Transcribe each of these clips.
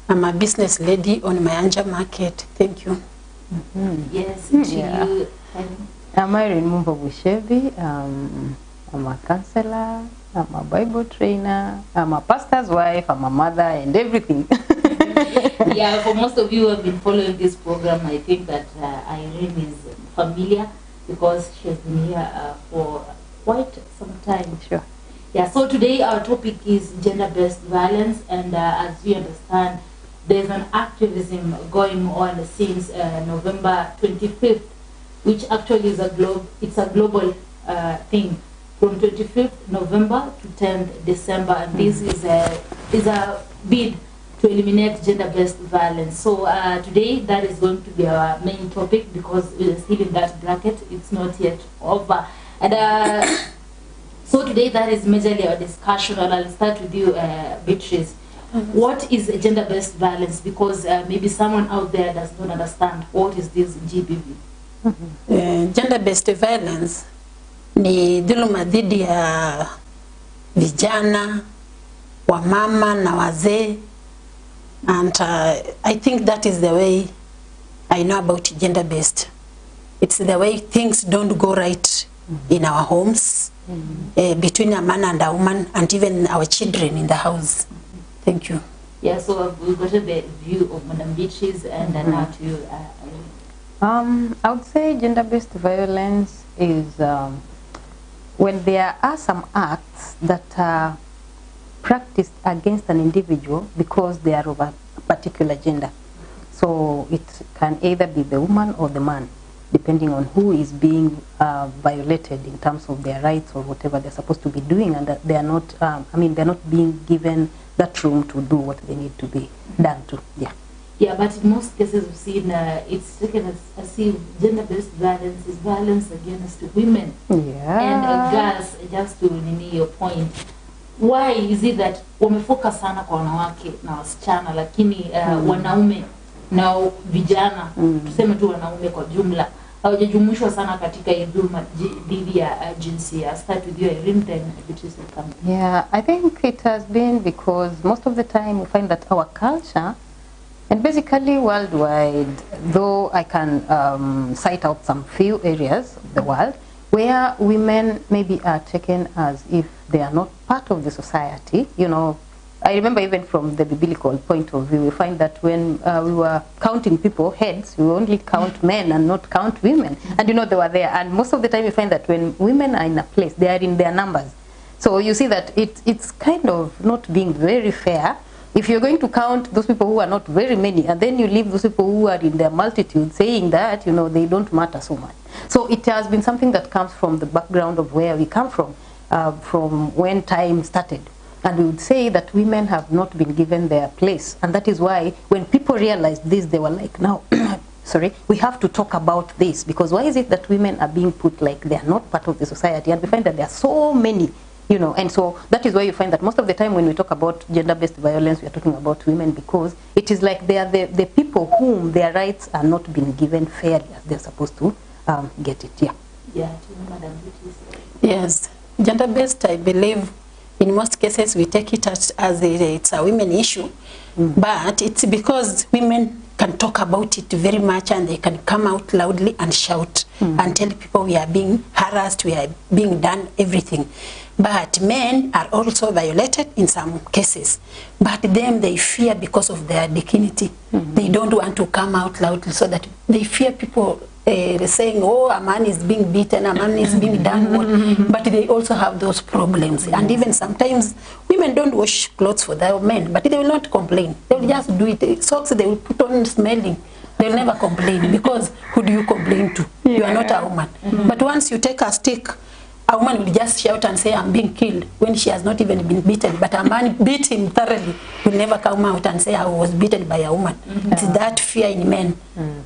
I'm a business lady on Mayanja Market. Thank you. Yes, you. I'm Irene Mumbo-Bushevi. I'm a counselor, I'm a Bible trainer, I'm a pastor's wife, I'm a mother, and everything. Yeah, for most of you who have been following this program, I think that Irene is familiar because she has been here for quite some time. Sure. Yeah, so today our topic is gender-based violence, and as we understand, there's an activism going on since November 25th, which actually is a global thing, from 25th November to 10th December, and this is a bid to eliminate gender-based violence. So today that is going to be our main topic because we're still in that bracket. It's not yet over, and so today that is majorly our discussion. And I'll start with you, Beatrice. What is gender-based violence? Because maybe someone out there does not understand what is this GBV. Gender-based violence ni dhuluma dhidi ya vijana, wamama na wazee, and I think that is the way I know about gender-based. It's the way things don't go right in our homes, between a man and a woman, and even our children in the house. Thank you. Yeah, so we've got the view of Madam Beatrice, and now to you. I would say gender-based violence is when there are some acts that are practiced against an individual because they are of a particular gender. So it can either be the woman or the man, depending on who is being violated in terms of their rights or whatever they're supposed to be doing, and that they are not, they're not being given that room to do what they need to be done to. Yeah. Yeah, but in most cases we've seen it's taken as if gender-based violence is violence against women and girls. Just to nini your point, why is it that wamefocus sana kwa wanawake na wasichana, lakini wanaume na vijana, tuseme tu wanaume kwa jumla, hawajajumuishwa sana katika dhuluma dhidi ya jinsia? Start with you, Irene, then Beatrice will come. Yeah, I think it has been because most of the time we find that our culture, and basically worldwide, though I can cite out some few areas of the world where women maybe are taken as if they are not part of the society. You know, I remember even from the biblical point of view, we find that when we were counting people, heads, we only count men and not count women. And you know, they were there. And most of the time you find that when women are in a place, they are in their numbers. So you see that it's kind of not being very fair. If you're going to count those people who are not very many, and then you leave those people who are in their multitude, saying that, you know, they don't matter so much. So it has been something that comes from the background of where we come from when time started. And we would say that women have not been given their place. And that is why when people realized this, they were like, now, sorry, we have to talk about this. Because why is it that women are being put like they are not part of the society? And we find that there are so many, you know, and so that is why you find that most of the time when we talk about gender-based violence, we are talking about women, because it is like they are the people whom their rights are not being given fairly as they're supposed to get it. Yeah. Yeah, to Madam Beatrice. Yes, gender-based, I believe, in most cases we take it as it's a women issue, but it's because women can talk about it very much, and they can come out loudly and shout and tell people we are being harassed, we are being done everything. But men are also violated in some cases, but them they fear because of their dignity. They don't want to come out loudly, so that they fear people saying, oh, a man is being beaten, a man is being done what, but they also have those problems. And even sometimes women don't wash clothes for their men, but they will not complain. They will just do it. Socks they will put on smelling. They will never complain, because who do you complain to? You are not a woman. But once you take a stick, a woman will just shout and say, I'm being killed, when she has not even been beaten. But a man beat him thoroughly will never come out and say, I was beaten by a woman. It's that fear in men.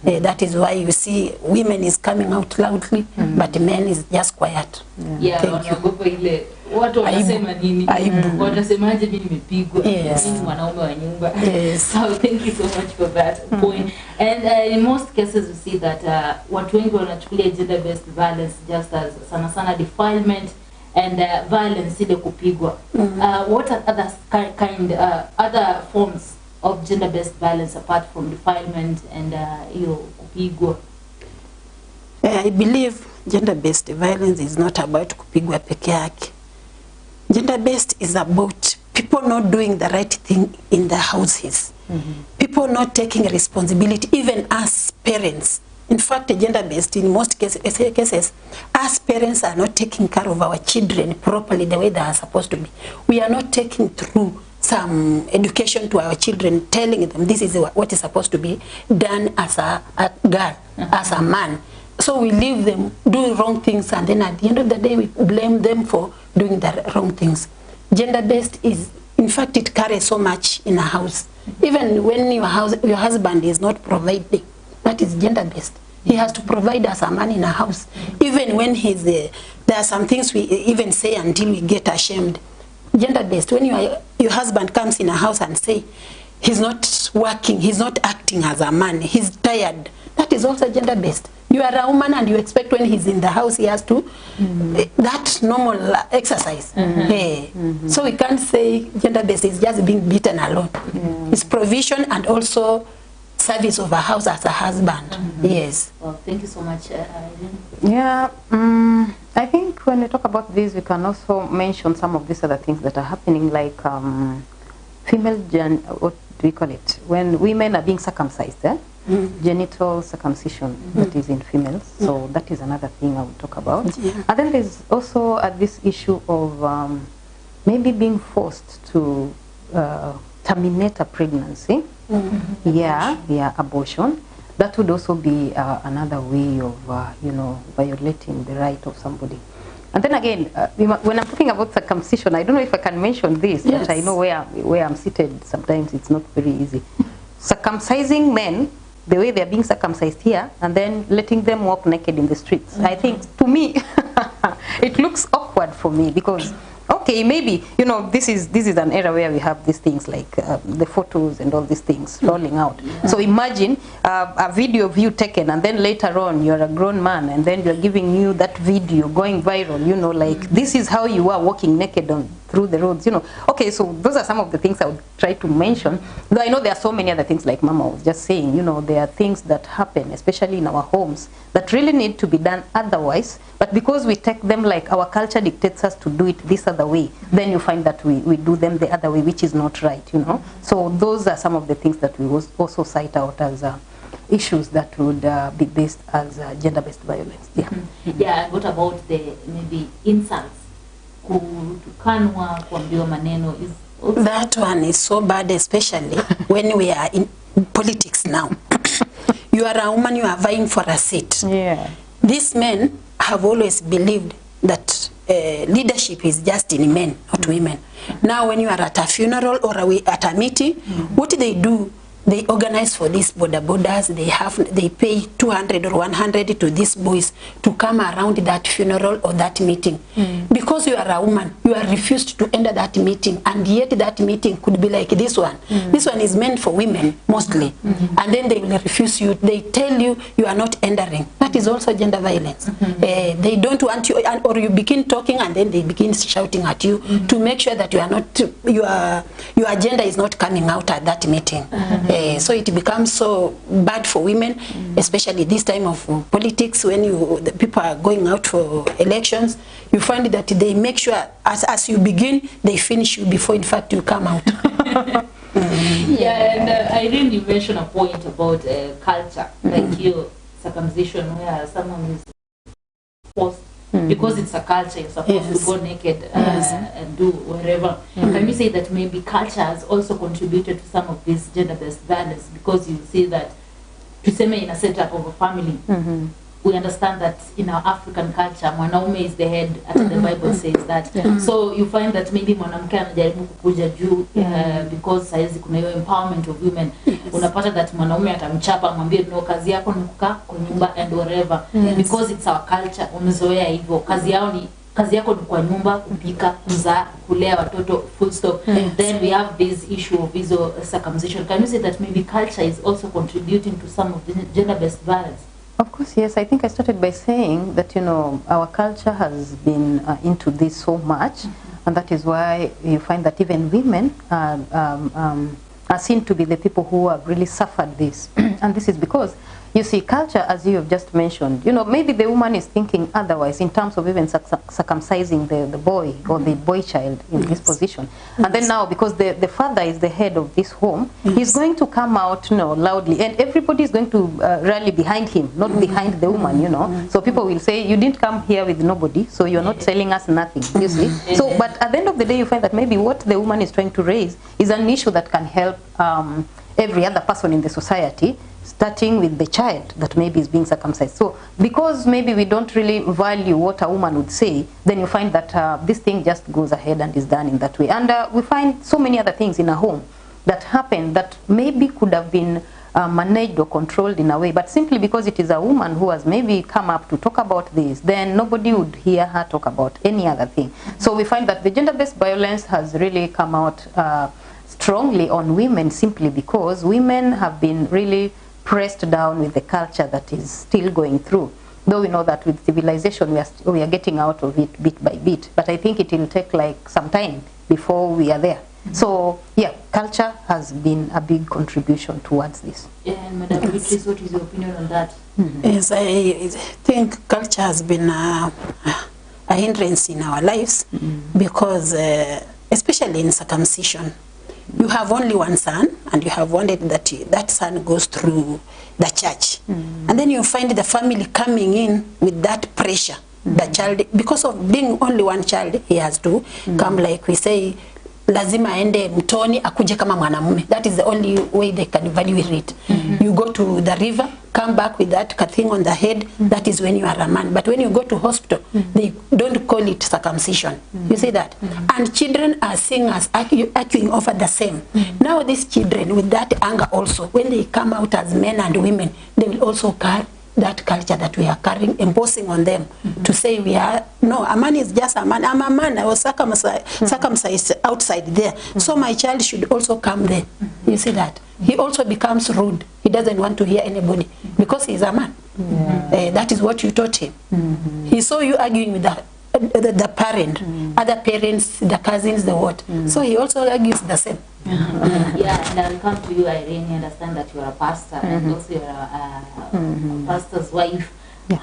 That is why you see women is coming out loudly, but men is just quiet. Thank you. Watu wanasema nini? Watasemaje mimi nimepigwa? Mimi mwanaume wa nyumba. So thank you so much for that point. And in most cases we see that watu wengi wanachukulia gender-based violence just as sana defilement and violence ile kupigwa. What are other other forms of gender-based violence apart from defilement and kupigwa? I believe gender-based violence is not about kupigwa peke yake. Gender-based is about people not doing the right thing in their houses. People not taking responsibility, even as parents. In fact, gender-based, in most cases, as parents are not taking care of our children properly the way they are supposed to be. We are not taking through some education to our children, telling them this is what is supposed to be done as a girl, as a man. So we leave them do wrong things, and then at the end of the day, we blame them for doing the wrong things. Gender-based is, in fact, it carries so much in a house. Even when your husband is not providing, that is gender-based. He has to provide as a man in a house. Even when he's there are some things we even say until we get ashamed. Gender-based, when your husband comes in a house and say he's not working, he's not acting as a man, he's tired, that is also gender-based. You are a woman and you expect when he's in the house he has to that normal exercise. So we can't say gender-based is just being beaten alone. It's provision and also service of a house as a husband. Yes. Well, thank you so much, Irene. Yeah, I think when we talk about this, we can also mention some of these other things that are happening, like what do we call it? When women are being circumcised, genital circumcision, that is in females. So that is another thing I will talk about. And then there's also this issue of maybe being forced to terminate a pregnancy. Abortion. That would also be another way of, violating the right of somebody. And then again, when I'm talking about circumcision, I don't know if I can mention this, but I know where I'm seated, sometimes it's not very easy. Circumcising men, the way they're being circumcised here, and then letting them walk naked in the streets. I think, to me, it looks awkward for me, because okay, maybe, this is an era where we have these things like the photos and all these things rolling out. So imagine a video of you taken, and then later on you're a grown man, and then you're giving you that video going viral, like this is how you are walking naked through the roads, Okay, so those are some of the things I would try to mention. Though I know there are so many other things, like Mama was just saying, there are things that happen, especially in our homes, that really need to be done otherwise. But because we take them like our culture dictates us to do it this other way, then you find that we do them the other way, which is not right, So those are some of the things that we also cite out as issues that would be based as gender-based violence. Yeah, and what about the maybe insults? Kutukanwa, kuambiwa maneno is also... That one is so bad, especially when we are in politics now. You are a woman, you are vying for a seat. These men have always believed that leadership is just in men, not women. Now when you are at a funeral or at a meeting, what do? They organize for these borders. They pay 200 or 100 to these boys to come around that funeral or that meeting. Because you are a woman, you are refused to enter that meeting, and yet that meeting could be like this one. This one is meant for women mostly, and then they will refuse you. They tell you you are not entering. That is also gender violence. They don't want you, or you begin talking and then they begin shouting at you to make sure that you are not, your agenda is not coming out at that meeting. So it becomes so bad for women, especially this time of politics, when the people are going out for elections. You find that they make sure as you begin, they finish you before in fact you come out. Yeah, and Irene, you mentioned a point about culture, like your circumcision, where someone is forced, because it's a culture, you're supposed to go naked and do whatever. Can you say that maybe culture has also contributed to some of this gender-based violence? Because you see that, to say in a setup of a family, we understand that in our African culture, mwanaume is the head, as the Bible says that. So you find that maybe mwanamke anajaribu kukuja juu because saizi kuna hiyo empowerment of women. Unapata that mwanaume atamchapa, mwambie no, kazi yako ni kukaa kwa nyumba and whatever. Because it's our culture, umezoea hivyo. Kazi yako ni kwa nyumba, kupika, kuzaa, kulea watoto, full stop. Then we have this issue of circumcision. Can you say that maybe culture is also contributing to some of the gender-based violence? Of course, yes. I think I started by saying that, our culture has been into this so much, and that is why you find that even women are are seen to be the people who have really suffered this. And this is because, you see, culture, as you have just mentioned, you know, maybe the woman is thinking otherwise in terms of even circumcising the boy or the boy child in this position. And then now, because the father is the head of this home, he's going to come out, you know, loudly, and everybody is going to rally behind him, not behind the woman, you know. So people will say, you didn't come here with nobody, so you're not telling us nothing, you see. So, but at the end of the day, you find that maybe what the woman is trying to raise is an issue that can help every other person in the society, starting with the child that maybe is being circumcised. So because maybe we don't really value what a woman would say, then you find that this thing just goes ahead and is done in that way. And we find so many other things in a home that happen that maybe could have been managed or controlled in a way, but simply because it is a woman who has maybe come up to talk about this, then nobody would hear her talk about any other thing. So we find that the gender-based violence has really come out strongly on women, simply because women have been really pressed down with the culture that is still going through. Though we know that with civilization we are getting out of it bit by bit, but I think it will take like some time before we are there. So yeah, culture has been a big contribution towards this. Yeah, and Madam Beatrice, what is your opinion on that? Yes, I think culture has been a hindrance in our lives, because especially in circumcision, you have only one son, and you have wanted that son goes through the church. And then you find the family coming in with that pressure. The child, because of being only one child, he has to come, like we say, lazima aende mtoni akuje kama mwanamume. That is the only way they can evaluate it. You go to the river, come back with that thing on the head, that is when you are a man. But when you go to hospital, they don't call it circumcision. You see that? And children are seeing us arguing over the same. Now these children, with that anger also, when they come out as men and women, they will also carry that culture that we are carrying, imposing on them, to say we are, no, a man is just a man. I'm a man, I was circumcised outside there. So my child should also come there. You see that? He also becomes rude. He doesn't want to hear anybody because he's a man. That is what you taught him. He saw you arguing with the parent, other parents, the cousins, the what. So he also argues the same. Yeah, and I'll come to you, Irene. I understand that you are a pastor and also you're a pastor's wife.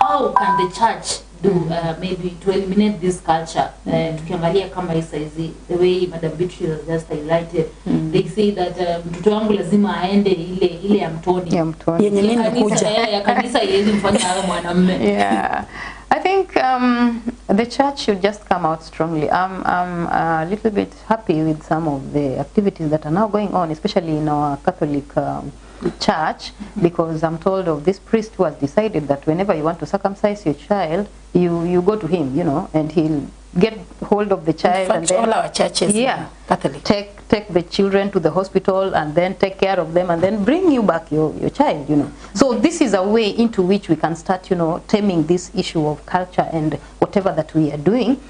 How can the church do maybe to eliminate this culture? Tukiangalia kama hizi, the way Madam Beatrice has just highlighted, they say that mtoto wangu lazima aende ile ya mtoni. Yenye mimi nakuja. Ya kanisa iwezi mfanya awe mwanamume. Yeah. I think the church should just come out strongly. I'm a little bit happy with some of the activities that are now going on, especially in our Catholic church, because I'm told of this priest who has decided that whenever you want to circumcise your child, you go to him, you know, and he'll get hold of the child. In fact, and then, all our churches, Catholic, take the children to the hospital and then take care of them and then bring you back your child, you know. So this is a way into which we can start, you know, taming this issue of culture and whatever that we are doing.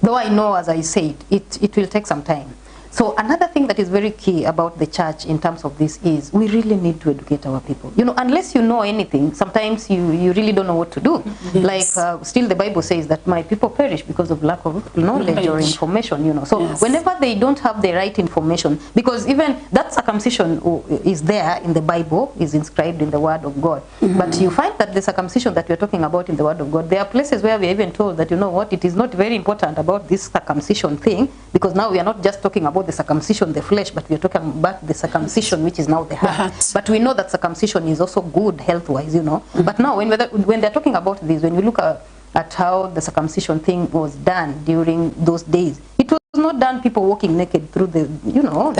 Though I know, as I said, it will take some time. So another thing that is very key about the church in terms of this is we really need to educate our people. You know, unless you know anything, sometimes you really don't know what to do. Like still the Bible says that my people perish because of lack of knowledge or information, you know. So whenever they don't have the right information, because even that circumcision is there in the Bible, is inscribed in the Word of God. But you find that the circumcision that we're talking about in the Word of God, there are places where we're even told that, you know what, it is not very important about this circumcision thing, because now we are not just talking about the circumcision, the flesh, but we are talking about the circumcision, which is now the heart. But we know that circumcision is also good health-wise, you know. But now, when they're talking about this, when you look at how the circumcision thing was done during those days, it was not done people walking naked through the, you know,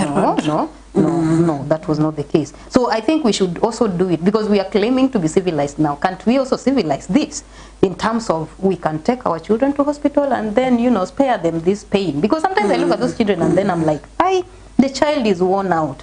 no, that was not the case. So I think we should also do it, because we are claiming to be civilized now. Can't we also civilize this in terms of we can take our children to hospital and then, you know, spare them this pain? Because sometimes I look at those children and then I'm like, the child is worn out.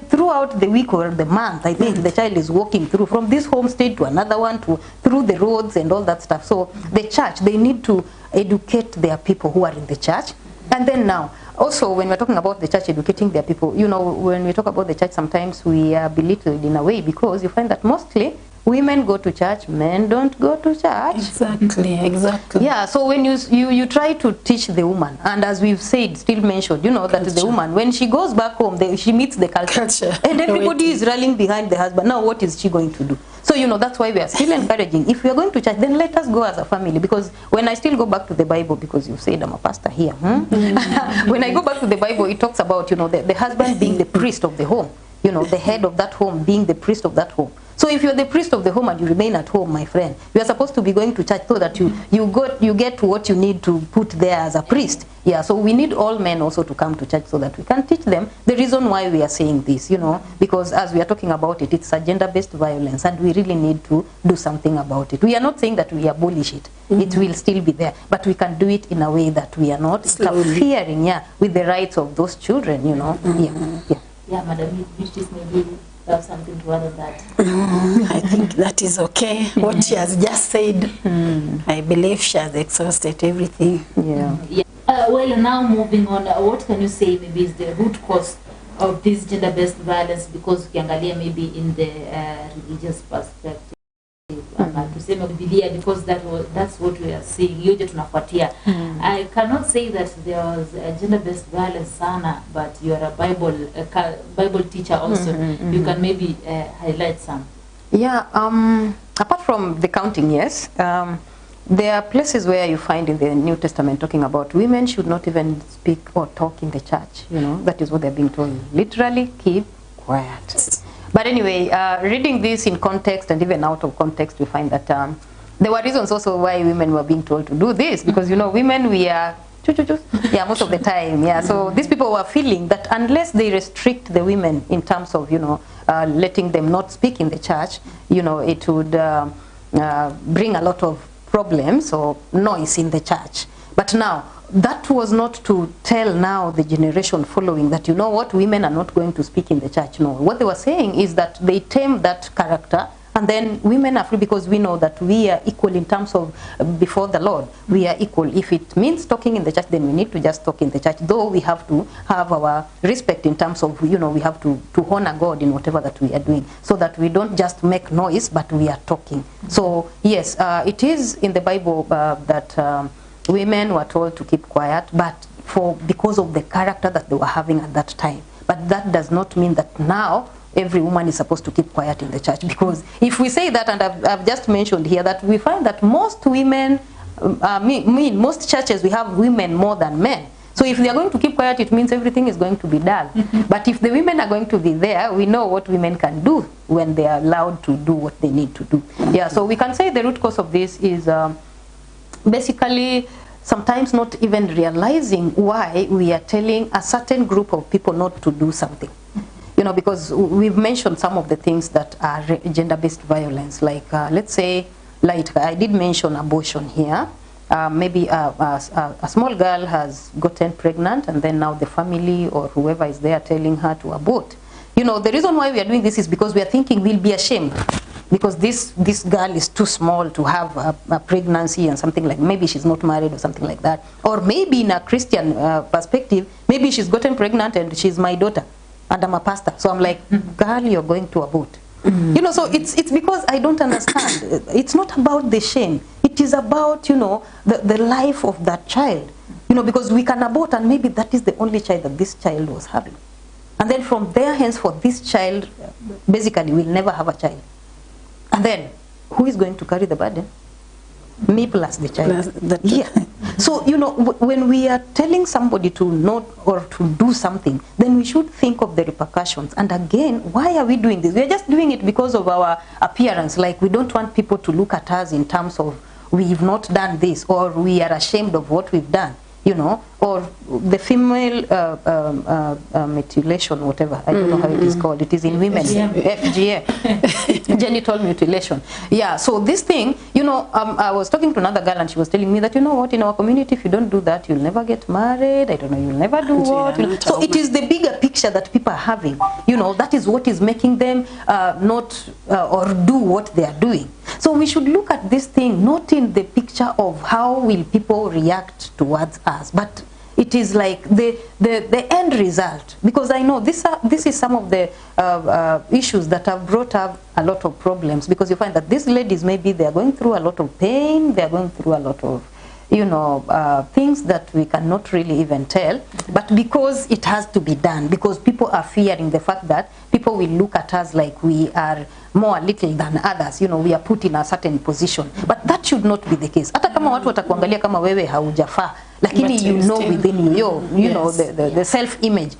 Throughout the week or the month, I think the child is walking through from this homestead to another one, through the roads and all that stuff. So the church, they need to educate their people who are in the church. And then now, also when we're talking about the church educating their people, you know, when we talk about the church, sometimes we are belittled in a way, because you find that mostly women go to church, men don't go to church. Exactly. Yeah, so when you try to teach the woman, and as we've said, still mentioned, you know, that the woman, when she goes back home, she meets the culture. And everybody is rallying behind the husband. Now what is she going to do? So, you know, that's why we are still encouraging. If we are going to church, then let us go as a family. Because when I still go back to the Bible, because you said I'm a pastor here. When I go back to the Bible, it talks about, you know, the husband being the priest of the home. You know, the head of that home being the priest of that home. So if you're the priest of the home and you remain at home, my friend, you are supposed to be going to church so that you get what you need to put there as a priest. Yeah, so we need all men also to come to church so that we can teach them the reason why we are saying this, you know, because as we are talking about it, it's a gender-based violence and we really need to do something about it. We are not saying that we abolish it. It will still be there, but we can do it in a way that we are not interfering, with the rights of those children, you know. Yeah, Madam, you just maybe have something to add on that. I think that is okay. What she has just said, I believe she has exhausted everything. Well, now moving on, what can you say maybe is the root cause of this gender-based violence? Because ukiangalia maybe in the religious perspective, tuseme Biblia, because that's what we are seeing. Yote tunafuatia. I cannot say that there was a gender-based violence sana, but you are a Bible teacher also. You can maybe highlight some. Yeah, apart from the counting, yes, there are places where you find in the New Testament talking about women should not even speak or talk in the church. You know, that is what they're being told. Literally, keep quiet. But anyway, reading this in context and even out of context, we find that there were reasons also why women were being told to do this. Because, you know, women, we are, most of the time, So these people were feeling that unless they restrict the women in terms of, you know, letting them not speak in the church, you know, it would bring a lot of problems or noise in the church. But now, that was not to tell now the generation following that, you know what, women are not going to speak in the church. No, what they were saying is that they tame that character and then women are free, because we know that we are equal in terms of before the Lord. We are equal. If it means talking in the church, then we need to just talk in the church, though we have to have our respect in terms of, you know, we have to honor God in whatever that we are doing, so that we don't just make noise, but we are talking. So yes, it is in the Bible that women were told to keep quiet, but because of the character that they were having at that time. But that does not mean that now every woman is supposed to keep quiet in the church. Because if we say that, and I've just mentioned here that we find that most women, most churches, we have women more than men. So if they are going to keep quiet, it means everything is going to be dull. But if the women are going to be there, we know what women can do when they are allowed to do what they need to do. Yeah, so we can say the root cause of this is basically sometimes not even realizing why we are telling a certain group of people not to do something. You know, because we've mentioned some of the things that are gender-based violence, like let's say, like I did mention abortion here. Maybe a small girl has gotten pregnant, and then now the family or whoever is there telling her to abort. You know, the reason why we are doing this is because we are thinking we'll be ashamed, because this girl is too small to have a pregnancy and something like, maybe she's not married or something like that. Or maybe in a Christian perspective, maybe she's gotten pregnant and she's my daughter and I'm a pastor. So I'm like, girl, you're going to abort. You know, so it's because I don't understand. It's not about the shame. It is about, you know, the life of that child. You know, because we can abort and maybe that is the only child that this child was having. And then from there henceforth, this child basically will never have a child. And then, who is going to carry the burden? Me plus the child. Yeah. So, you know, when we are telling somebody to not or to do something, then we should think of the repercussions. And again, why are we doing this? We are just doing it because of our appearance. Like, we don't want people to look at us in terms of we've not done this, or we are ashamed of what we've done. You know, or the female mutilation, whatever. I don't know how it is called. It is in women. FGM. Genital mutilation. Yeah, so this thing, you know, I was talking to another girl and she was telling me that, you know what, in our community, if you don't do that, you'll never get married. I don't know, you'll never do what. You know? So it is the bigger picture that people are having. You know, that is what is making them not or do what they are doing. So we should look at this thing not in the picture of how will people react towards us, but it is like the end result. Because I know this is some of the issues that have brought up a lot of problems, because you find that these ladies, maybe they are going through a lot of pain, they are going through a lot of, you know, things that we cannot really even tell, but because it has to be done, because people are fearing the fact that people will look at us like we are more little than others, you know, we are put in a certain position, but that should not be the case. Hata kama watu watakuangalia kama wewe haujafaa, lakini you know within you, you know, the self image,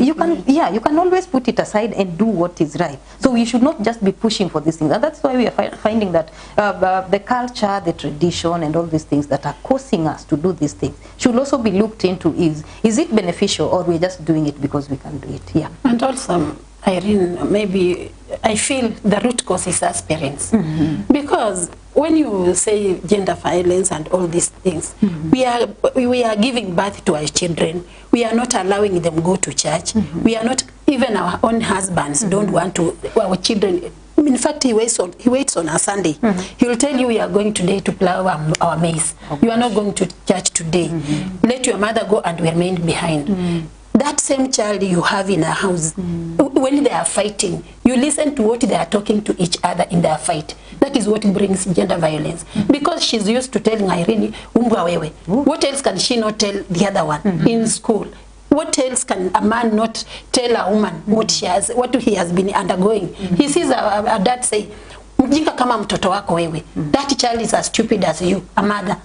you can always put it aside and do what is right. So we should not just be pushing for these things, and that's why we are finding that the culture, the tradition, and all these things that are causing us to do these things should also be looked into. Is it beneficial, or we're just doing it because we can do it? Yeah. And also, Irene, maybe I feel the root cause is us parents. Because when you say gender violence and all these things, we are giving birth to our children. We are not allowing them go to church. We are not, even our own husbands don't want to, our children. In fact, he waits on a Sunday. He will tell you, we are going today to plow our maize. You are not going to church today. Let your mother go and remain behind. That same child you have in a house, when they are fighting, you listen to what they are talking to each other in their fight. That is what brings gender violence. Because she's used to telling Irene, umbwa wewe. What else can she not tell the other one in school? What else can a man not tell a woman what he has been undergoing? He sees a dad say, mjinga kama mtoto wako wewe. That child is as stupid as you, a mother.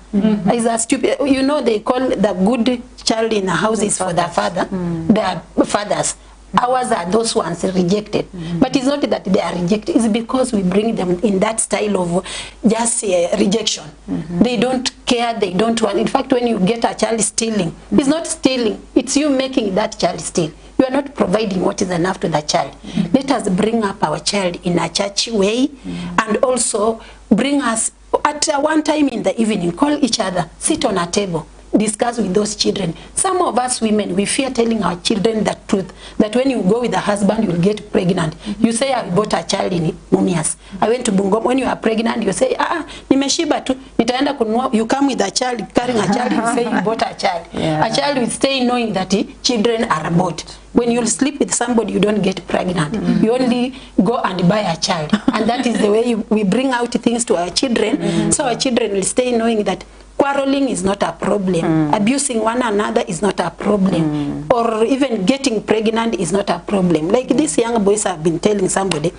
Is as stupid. You know, they call the good child in a house is for the father, the fathers. Ours are those ones rejected. But it's not that they are rejected. It's because we bring them in that style of just rejection. They don't care, they don't want. In fact, when you get a child stealing, it's not stealing. It's you making that child steal. You are not providing what is enough to the child. Let us bring up our child in a church way, and also bring us at one time in the evening, call each other, sit on a table, discuss with those children. Some of us women, we fear telling our children the truth, that when you go with a husband, you will get pregnant. You say, I bought a child in Mumias. I went to Bungoma. When you are pregnant, you say, nimeshiba tu, nitaenda kununua. You come with a child, carrying a child, you say you bought a child. A child will stay knowing that children are bought. When you sleep with somebody, you don't get pregnant. You only go and buy a child. And that is the way we bring out things to our children. So our children will stay knowing that quarreling is not a problem. Abusing one another is not a problem. Or even getting pregnant is not a problem. Like these young boys have been telling somebody,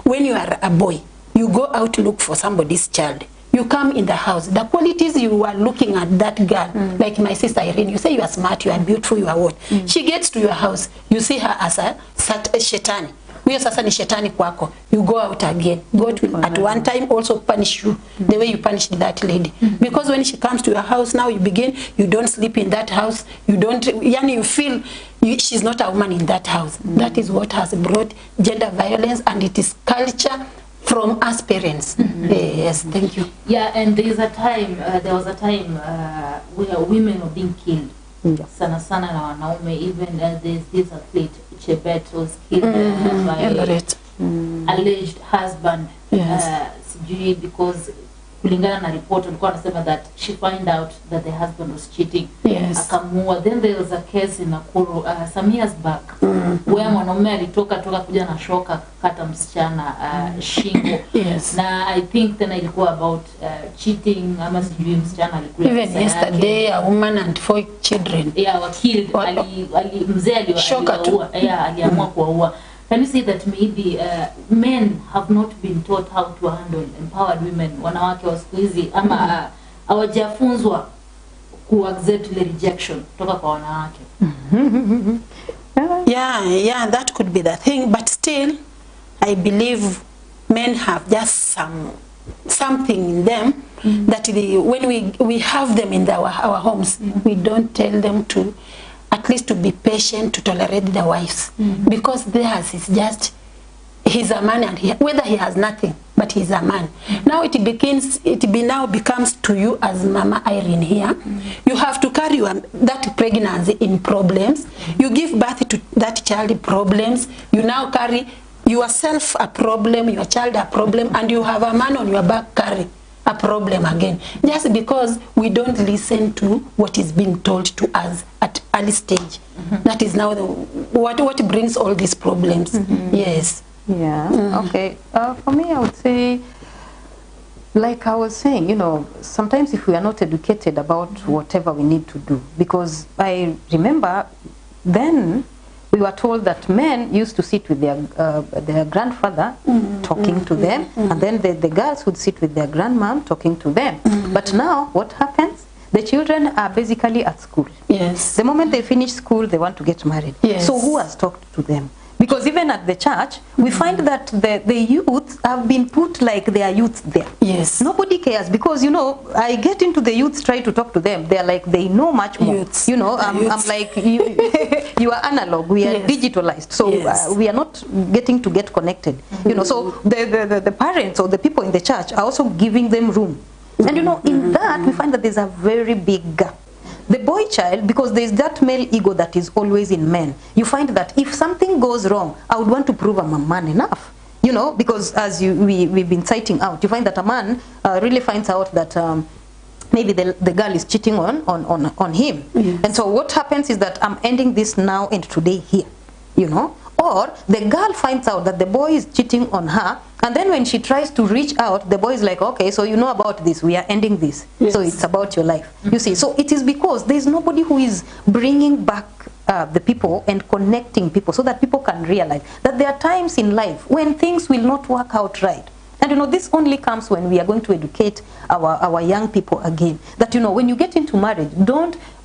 when you are a boy, you go out to look for somebody's child. You come in the house. The qualities you are looking at that girl, like my sister Irene, you say you are smart, you are beautiful, you are what? She gets to your house, you see her as a shetani. Huyo sasa ni shetani kwako. You go out again. God will at one time also punish you the way you punished that lady. Because when she comes to your house now, you don't sleep in that house. You don't, you feel she's not a woman in that house. That is what has brought gender violence, and it is culture from us parents. Yes, thank you. Yeah, and there was a time where women were being killed. Sana sana na wanaume. Even there's this athlete Chebet was killed by alleged husband. Sijui, because kulingana na report walikuwa wanasema that she find out that the husband was cheating. Akamua. Then there was a case in Nakuru some years back where mwanaume alitoka kuja na shoka kata msichana shingo. Na I think tena ilikuwa about cheating, ama sijui msichana alikuwa even yesterday a woman and 4 children wakili mzee aliamua kuua. Can you say that maybe men have not been taught how to handle empowered women, wanawake wa siku hizi, ama hawajafunzwa ku accept the rejection kutoka kwa wanawake? Yeah, that could be the thing, but still I believe men have just something in them that when we have them in our homes, we don't tell them to at least to be patient, to tolerate the wives, because theirs is just, he's a man, and whether he has nothing, but he's a man. Now now becomes to you as Mama Irene here. You have to carry that pregnancy in problems. You give birth to that child problems. You now carry yourself a problem, your child a problem, and you have a man on your back carry a problem again. Just because we don't listen to what is being told to us at early stage. That is now what brings all these problems. Yes. Yeah. Okay. For me, I would say, like I was saying, you know, sometimes if we are not educated about whatever we need to do, because I remember then we were told that men used to sit with their grandfather talking to them, and then the girls would sit with their grandmom talking to them. But now what happens? The children are basically at school. Yes. The moment they finish school, they want to get married. Yes. So who has talked to them? Because even at the church, we find that the youth have been put like they are youths there. Yes. Nobody cares, because, you know, I get into the youths, try to talk to them. They are like, they know much more. Youths. You know, I'm like, you are analog, we are digitalized. So we are not getting to get connected. You know, so the parents or the people in the church are also giving them room. And, you know, in that, we find that there's a very big gap. The boy child, because there's that male ego that is always in men, you find that if something goes wrong, I would want to prove I'm a man enough. You know, because as we've been citing out, you find that a man really finds out that maybe the girl is cheating on him. Yes. And so what happens is that I'm ending this now and today here, you know. Or the girl finds out that the boy is cheating on her, and then when she tries to reach out, the boy is like, okay, so you know about this, we are ending this. Yes. So it's about your life. You see, so it is because there is nobody who is bringing back the people and connecting people so that people can realize that there are times in life when things will not work out right. And, you know, this only comes when we are going to educate our young people again. That, you know, when you get into marriage,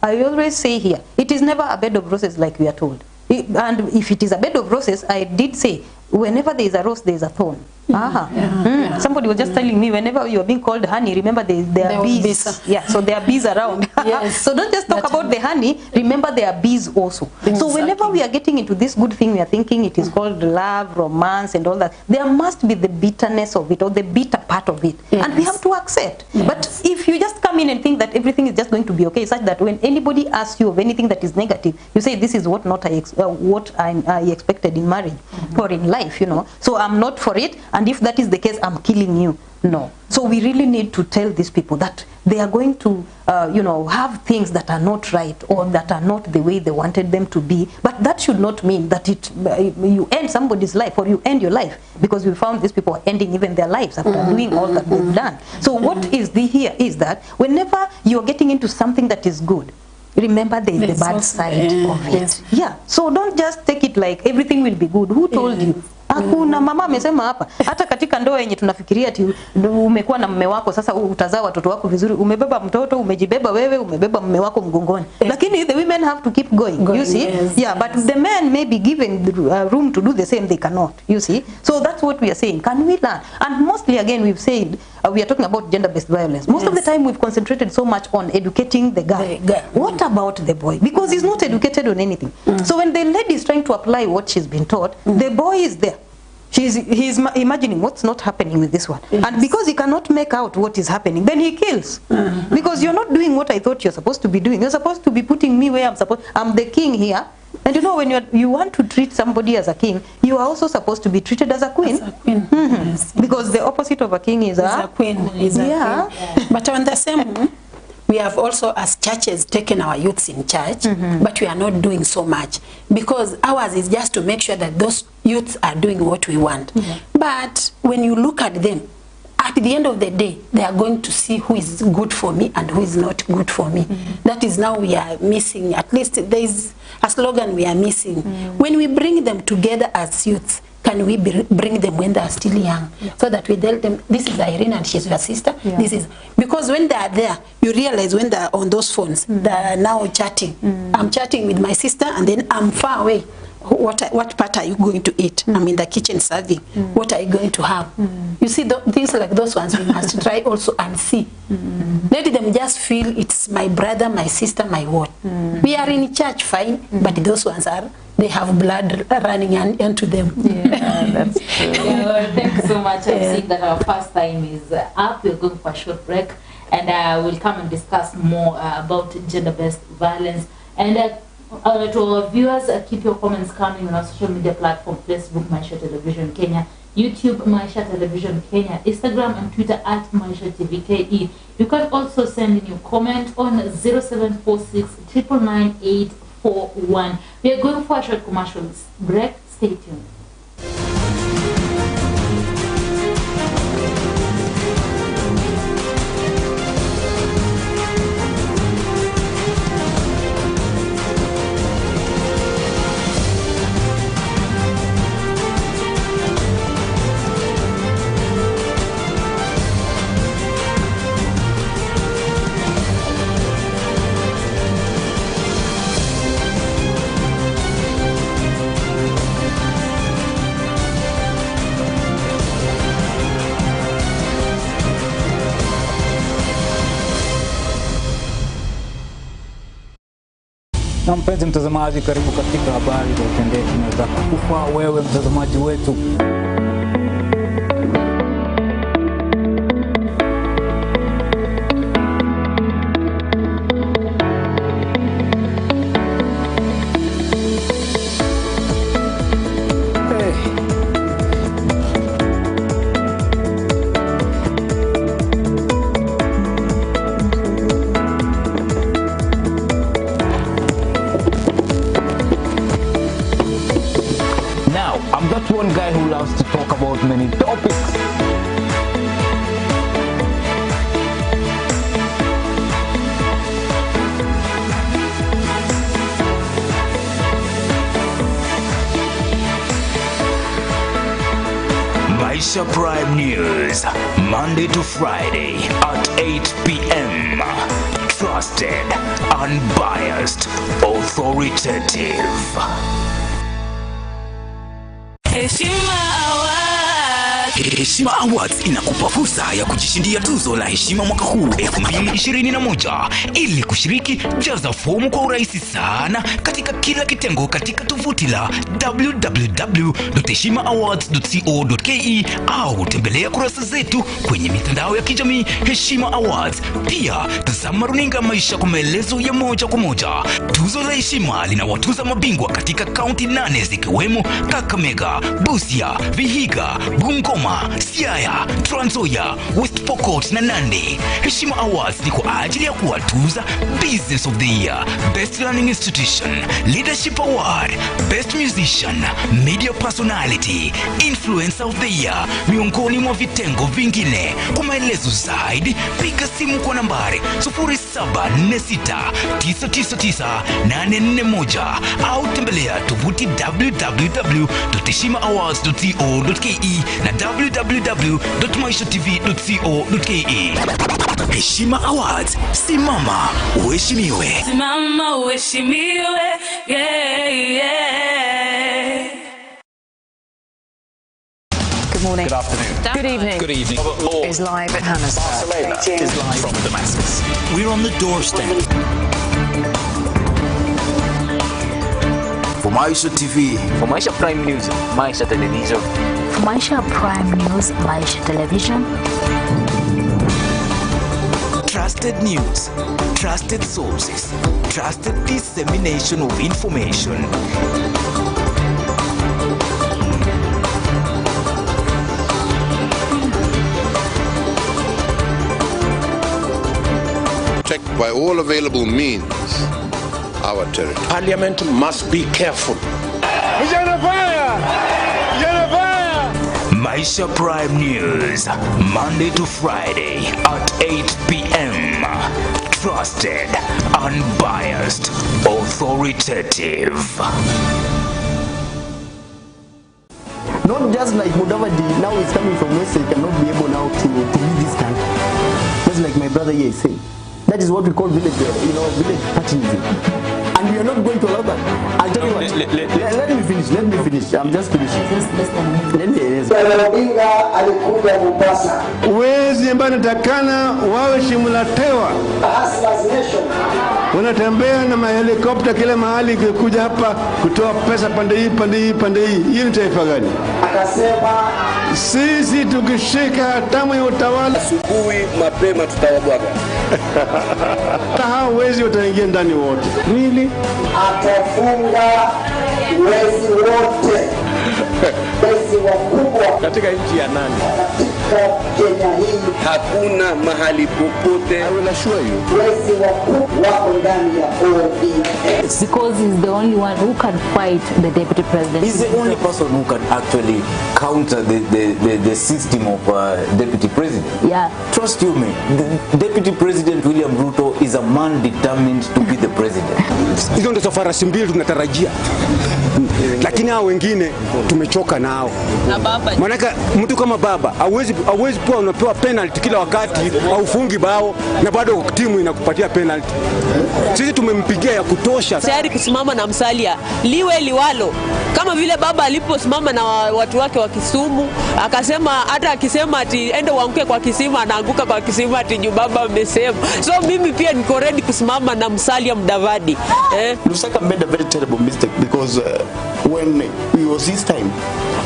I always say here, it is never a bed of roses like we are told. And if it is a bed of roses, I did say, whenever there is a rose, there is a thorn. Somebody was just telling me, whenever you are being called honey, remember there are bees. Yeah, so there are bees around. Yes. So don't just talk about the honey, remember there are bees also. Exactly. So whenever we are getting into this good thing, we are thinking it is called love, romance and all that, there must be the bitterness of it, or the bitter part of it. Yes. And we have to accept. Yes. But if you just come in and think that everything is just going to be okay, such that when anybody asks you of anything that is negative, you say this is what I expected in marriage or in life, you know. So I'm not for it. And if that is the case, I'm killing you. No. So we really need to tell these people that they are going to, you know, have things that are not right or that are not the way they wanted them to be. But that should not mean that you end somebody's life or you end your life, because we found these people are ending even their lives after doing all that they've done. So what is here is that whenever you're getting into something that is good, remember there is the bad side of it. Yes. Yeah. So don't just take it like everything will be good. Who told you? Hakuna. Mama amesema hapa, hata katika ndoa yenye tunafikiria ati umekuwa na mume wako, sasa utazaa watoto wako vizuri, umebeba mtoto, umejibeba wewe, umebeba mume wako mgongoni. Lakini the women have to keep going, you see? Yes. Yeah, but the men may be given room to do the same, they cannot, you see? So that's what we are saying. Can we learn? And mostly again, we've said, we are talking about gender-based violence. Most of the time we've concentrated so much on educating the girl. What about the boy? Because he's not educated on anything. So when the lady is trying to apply what she's been taught, the boy is there. He's imagining what's not happening with this one. Yes. And because he cannot make out what is happening, then he kills. Because you're not doing what I thought you're supposed to be doing. You're supposed to be putting me where I'm the king here. And you know, when you want to treat somebody as a king, you are also supposed to be treated as a queen. As a queen. Yes. Because the opposite of a king is a queen. But on the same, we have also, as churches, taken our youths in church, but we are not doing so much, because ours is just to make sure that those youths are doing what we want. But when you look at them, at the end of the day, they are going to see who is good for me and who is not good for me. That is now we are missing. At least there is a slogan we are missing. When we bring them together as youths, can we bring them when they are still young, so that we tell them, this is Irene and she's your sister. This is because when they are there, you realize when they are on those phones, they are now chatting. I'm chatting with my sister, and then I'm far away. What part are you going to eat? I'm in the kitchen serving. What are you going to have? You see, things like those ones we must try also and see. Let them just feel it's my brother, my sister, my what. We are in church, fine, but those ones they have blood running into them. Yeah, that's true. Well, thank you so much. I'm seeing that our first time is up. We're going for a short break, and we'll come and discuss more about gender-based violence. And to our viewers, keep your comments coming on our social media platform: Facebook, Maisha Television Kenya; YouTube, Maisha Television Kenya; Instagram and Twitter at Maisha TVKE. You can also send in your comment on 0746 999 941. We are going for a short commercial break. Stay tuned. Na mpenzi mtazamaji, karibu katika habari za utendeti na za kukufa wewe mtazamaji wetu. One guy who loves to talk about many topics. Maisha Prime News, Monday to Friday at 8 p.m. Trusted, unbiased, authoritative. Heshima Awards inakupa fursa ya kujishindia tuzo la heshima mwaka huu 2021. Ili kushiriki, jaza fomu kwa urahisi sana katika kila kitengo katika tovuti la www.heshimaawards.co.ke au tembelea kurasa zetu kwenye mitandao ya kijamii Heshima Awards. Pia tazama runinga Maisha kwa maelezo ya moja kwa moja. Tuzo la heshima linawatuza mabingwa katika kaunti 8 zikiwemo Kakamega, Busia, Vihiga, Bungoma, Siaya, Trans Nzoia, West Pokot na Nandi. Heshima Awards ni kwa ajili ya kuwatuza Business of the Year, Best Learning Institution, Leadership Award, Best Musician, Media Personality, Influencer of the Year, miongoni mwa vitengo vingine. Kwa maelezo zaidi, piga simu kwa nambari 0746999841 au tembelea tovuti www.heshimaawards.co.ke na www.maishatv.co.ke. Heshima Awards, simama uheshimiwe. Simama uheshimiwe, yeah, yeah. Good morning. Good afternoon. Good evening. Good evening. Lord is live at Hannah's. Barcelona is live from Damascus. We're on the doorstep. For Maisha TV, for Maisha Prime News, Maisha Television. For Maisha Prime News, Maisha Television. Trusted news, trusted sources, trusted dissemination of information. Check by all available means our territory. Parliament must be careful. Maisha Prime News, Monday to Friday at 8 p.m. Trusted, unbiased, authoritative. Not just like Mudavadi now is coming from West, he cannot be able now to lead this country. Just like my brother here is saying. That is what we call village, village patriotism. And we are not going to allow that. I'll tell you what. Let me finish. I'm just finishing. Let me finish. Wezi ambao natakana wawe shimulatewa. Wanatembea na mahelikopta kila mahali kuja hapa kutoa pesa pande hii. Hii ni taifa gani? Akasema sisi tukishika hatamu ya utawala asubuhi mapema tutawabwaga. Hao wezi wataingia ndani wote. Really? Atafunga wezi wote. Wezi wakubwa katika nchi ya nani? Hakuna mahali popote. I will assure you. It's because he's the only one who can fight the deputy president. He's the only person who can actually counter the system of deputy president. Yeah. Trust you me, the deputy president William Ruto is a man determined to be the president. Hizo ndio farasi mbili tunatarajia. Lakini hao wengine tumechoka nao. Na baba. Maana mtu kama baba hauwezi kuwa unapewa penalty kila wakati au fungi bao na bado timu inakupatia penalty. Sisi tumempigia ya kutosha. Tayari kusimama na Musalia liwe liwalo. Kama vile baba aliposimama na watu wake wa Kisumu akasema hata akisema ati ende uanguke kwa kisima anaanguka kwa kisima ati juu baba amesema. So mimi pia niko ready kusimama na Musalia Mudavadi. Lusaka made a very terrible mistake because when it was this time,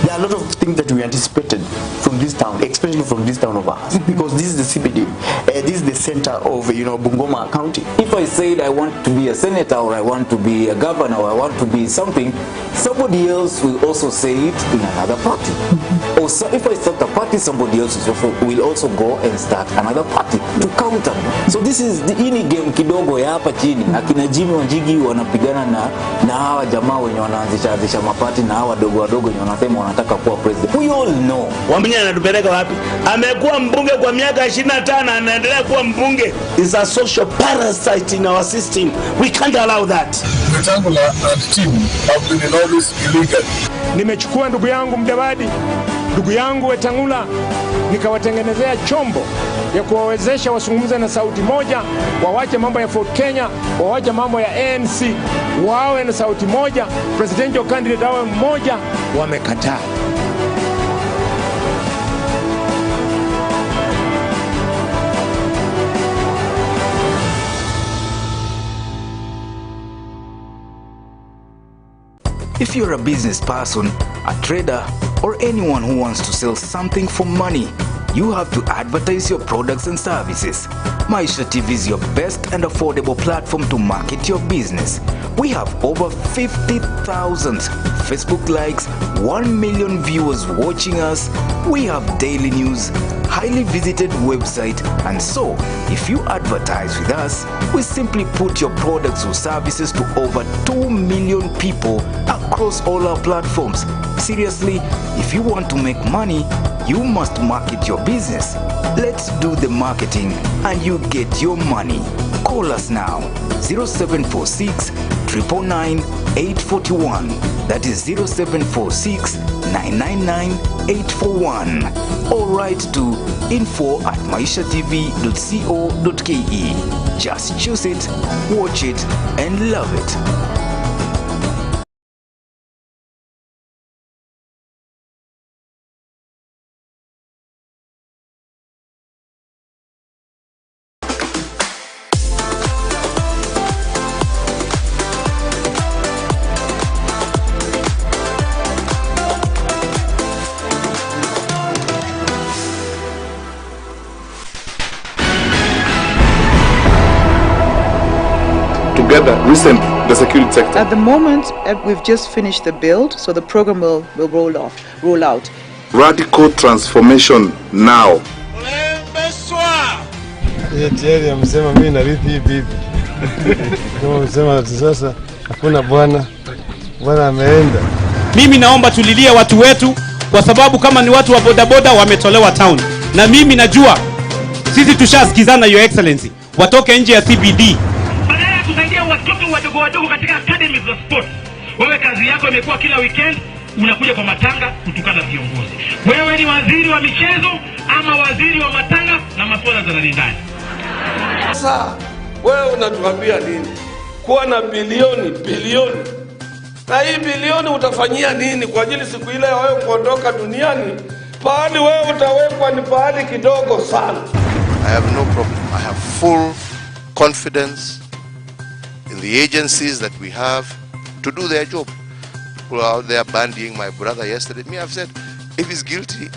there are a lot of things that we anticipated from this town, especially from this town of ours, because this is the CBD, this is the center of Bungoma County. If I said I want to be a senator or I want to be a governor or I want to be something, somebody else will also say it in another party. Or so if I start a party, somebody else will also go and start another party to counter me. So this is the ini game kidogo ya hapa chini. Akina Jimmy Wanjigi wanapigana na hawa jamaa wenye wanaanzisha mapati na hawa wadogo wenye wanasema wanataka kuwa president. We all know. Wambenya anatupeleka wapi? Amekuwa mbunge kwa miaka 25 anaendelea kuwa mbunge. Is a social parasite in our system. We can't allow that. Wetangula and team have been in office illegally. Nimechukua ndugu yangu Mudavadi, ndugu yangu Wetangula, nikawatengenezea chombo ya kuwawezesha wasungumze na sauti moja, wawache mambo ya Fort Kenya, wawache mambo ya ANC, wawe na sauti moja, presidential candidate awe mmoja, wamekataa. If you're a business person, a trader, or anyone who wants to sell something for money, you have to advertise your products and services. Maisha TV is your best and affordable platform to market your business. We have over 50,000 Facebook likes, 1 million viewers watching us. We have daily news, highly visited website, and so if you advertise with us, we simply put your products or services to over 2 million people across all our platforms. Seriously, if you want to make money, you must market your business. Let's do the marketing and you get your money. Call us now 0746 999 841. That is 0746 999 841. Or write to info@maishatv.co.ke. Just choose it, watch it, and love it. Together, recently, the security sector. At the moment, we've just finished the build, so the program will roll out. Radical transformation now. Yeye amesema mimi narithi hivi. Kama amesema sasa hakuna bwana ameenda. Mimi naomba tulilie watu wetu kwa sababu kama ni watu wa bodaboda wametolewa town. Na mimi najua sisi tushasikizana your excellency. Watoke nje ya CBD. Badala kusaidia watoto wadogo katika academies za sport. Wewe kazi yako imekuwa kila weekend unakuja kwa matanga kutukana viongozi. Wewe ni waziri wa michezo ama waziri wa matanga na masuala za ndani. Sasa wewe unatuambia nini? Kuwa na bilioni. Na hii bilioni utafanyia nini kwa ajili siku ile wewe kuondoka duniani? Pahali wewe utawekwa ni pahali kidogo sana. I have no problem. I have full confidence in the agencies that we have to do their job. People are out there bandying my brother yesterday. Me, I've said, if he's guilty,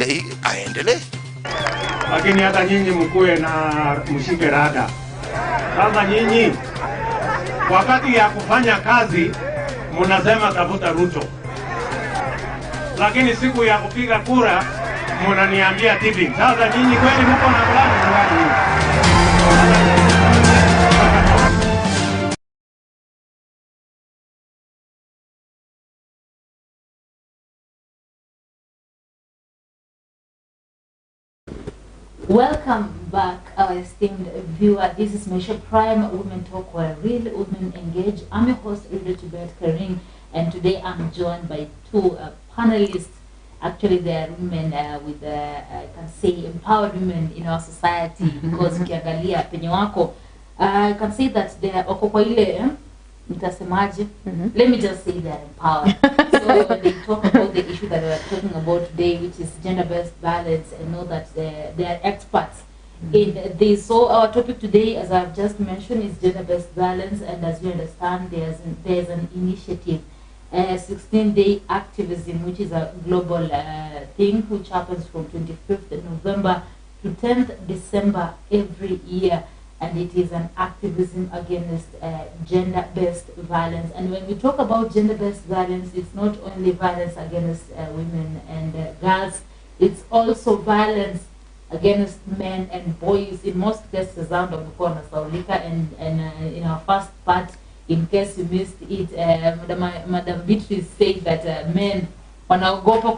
aendelee. Lakini hata nyinyi mkuwe na mshike rada. Sasa nyinyi wakati ya kufanya kazi mnasema tafuta Ruto. lakini siku ya kupiga kura mnaniambia tipping. Sasa nyinyi kweli mko na plani gani? Welcome back, our esteemed viewer. This is Maisha Prime Women Talk, where real women engage. I'm your host, Rida Tibet Karim, and today I'm joined by two panelists. Actually, they are women with, I can say, empowered women in our society. Because ukiangalia penye wako, I can say that they are wako kwa ile, nitasemaje? Let me just say they are empowered. So when they talk about the issue that we are talking about today, which is gender-based violence, I know that they are experts in this. So our topic today, as I've just mentioned, is gender-based violence, and as you understand, there's an initiative, 16-day activism, which is a global thing, which happens from 25th November to 10th December every year. And it is an activism against gender-based violence. And when we talk about gender-based violence, it's not only violence against women and girls, it's also violence against men and boys. In most cases, and in our first part, in case you missed it, Madam Beatrice said that men wanaogopa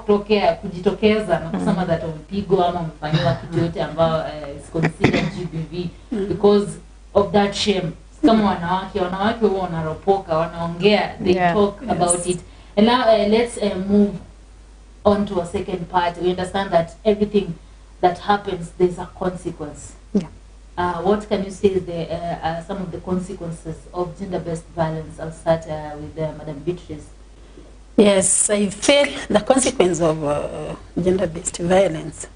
kujitokeza na kusema that wamepigwa ama wamefanywa kitu yote ambao is considered GBV because of that shame. Kama wanawake huwa wanaropoka, wanaongea, they talk about it. And now let's move on to a second part. We understand that everything that happens, there's a consequence. What can you say is some of the consequences of gender-based violence? I'll start with Madam Beatrice. Yes, I feel the consequence of gender-based violence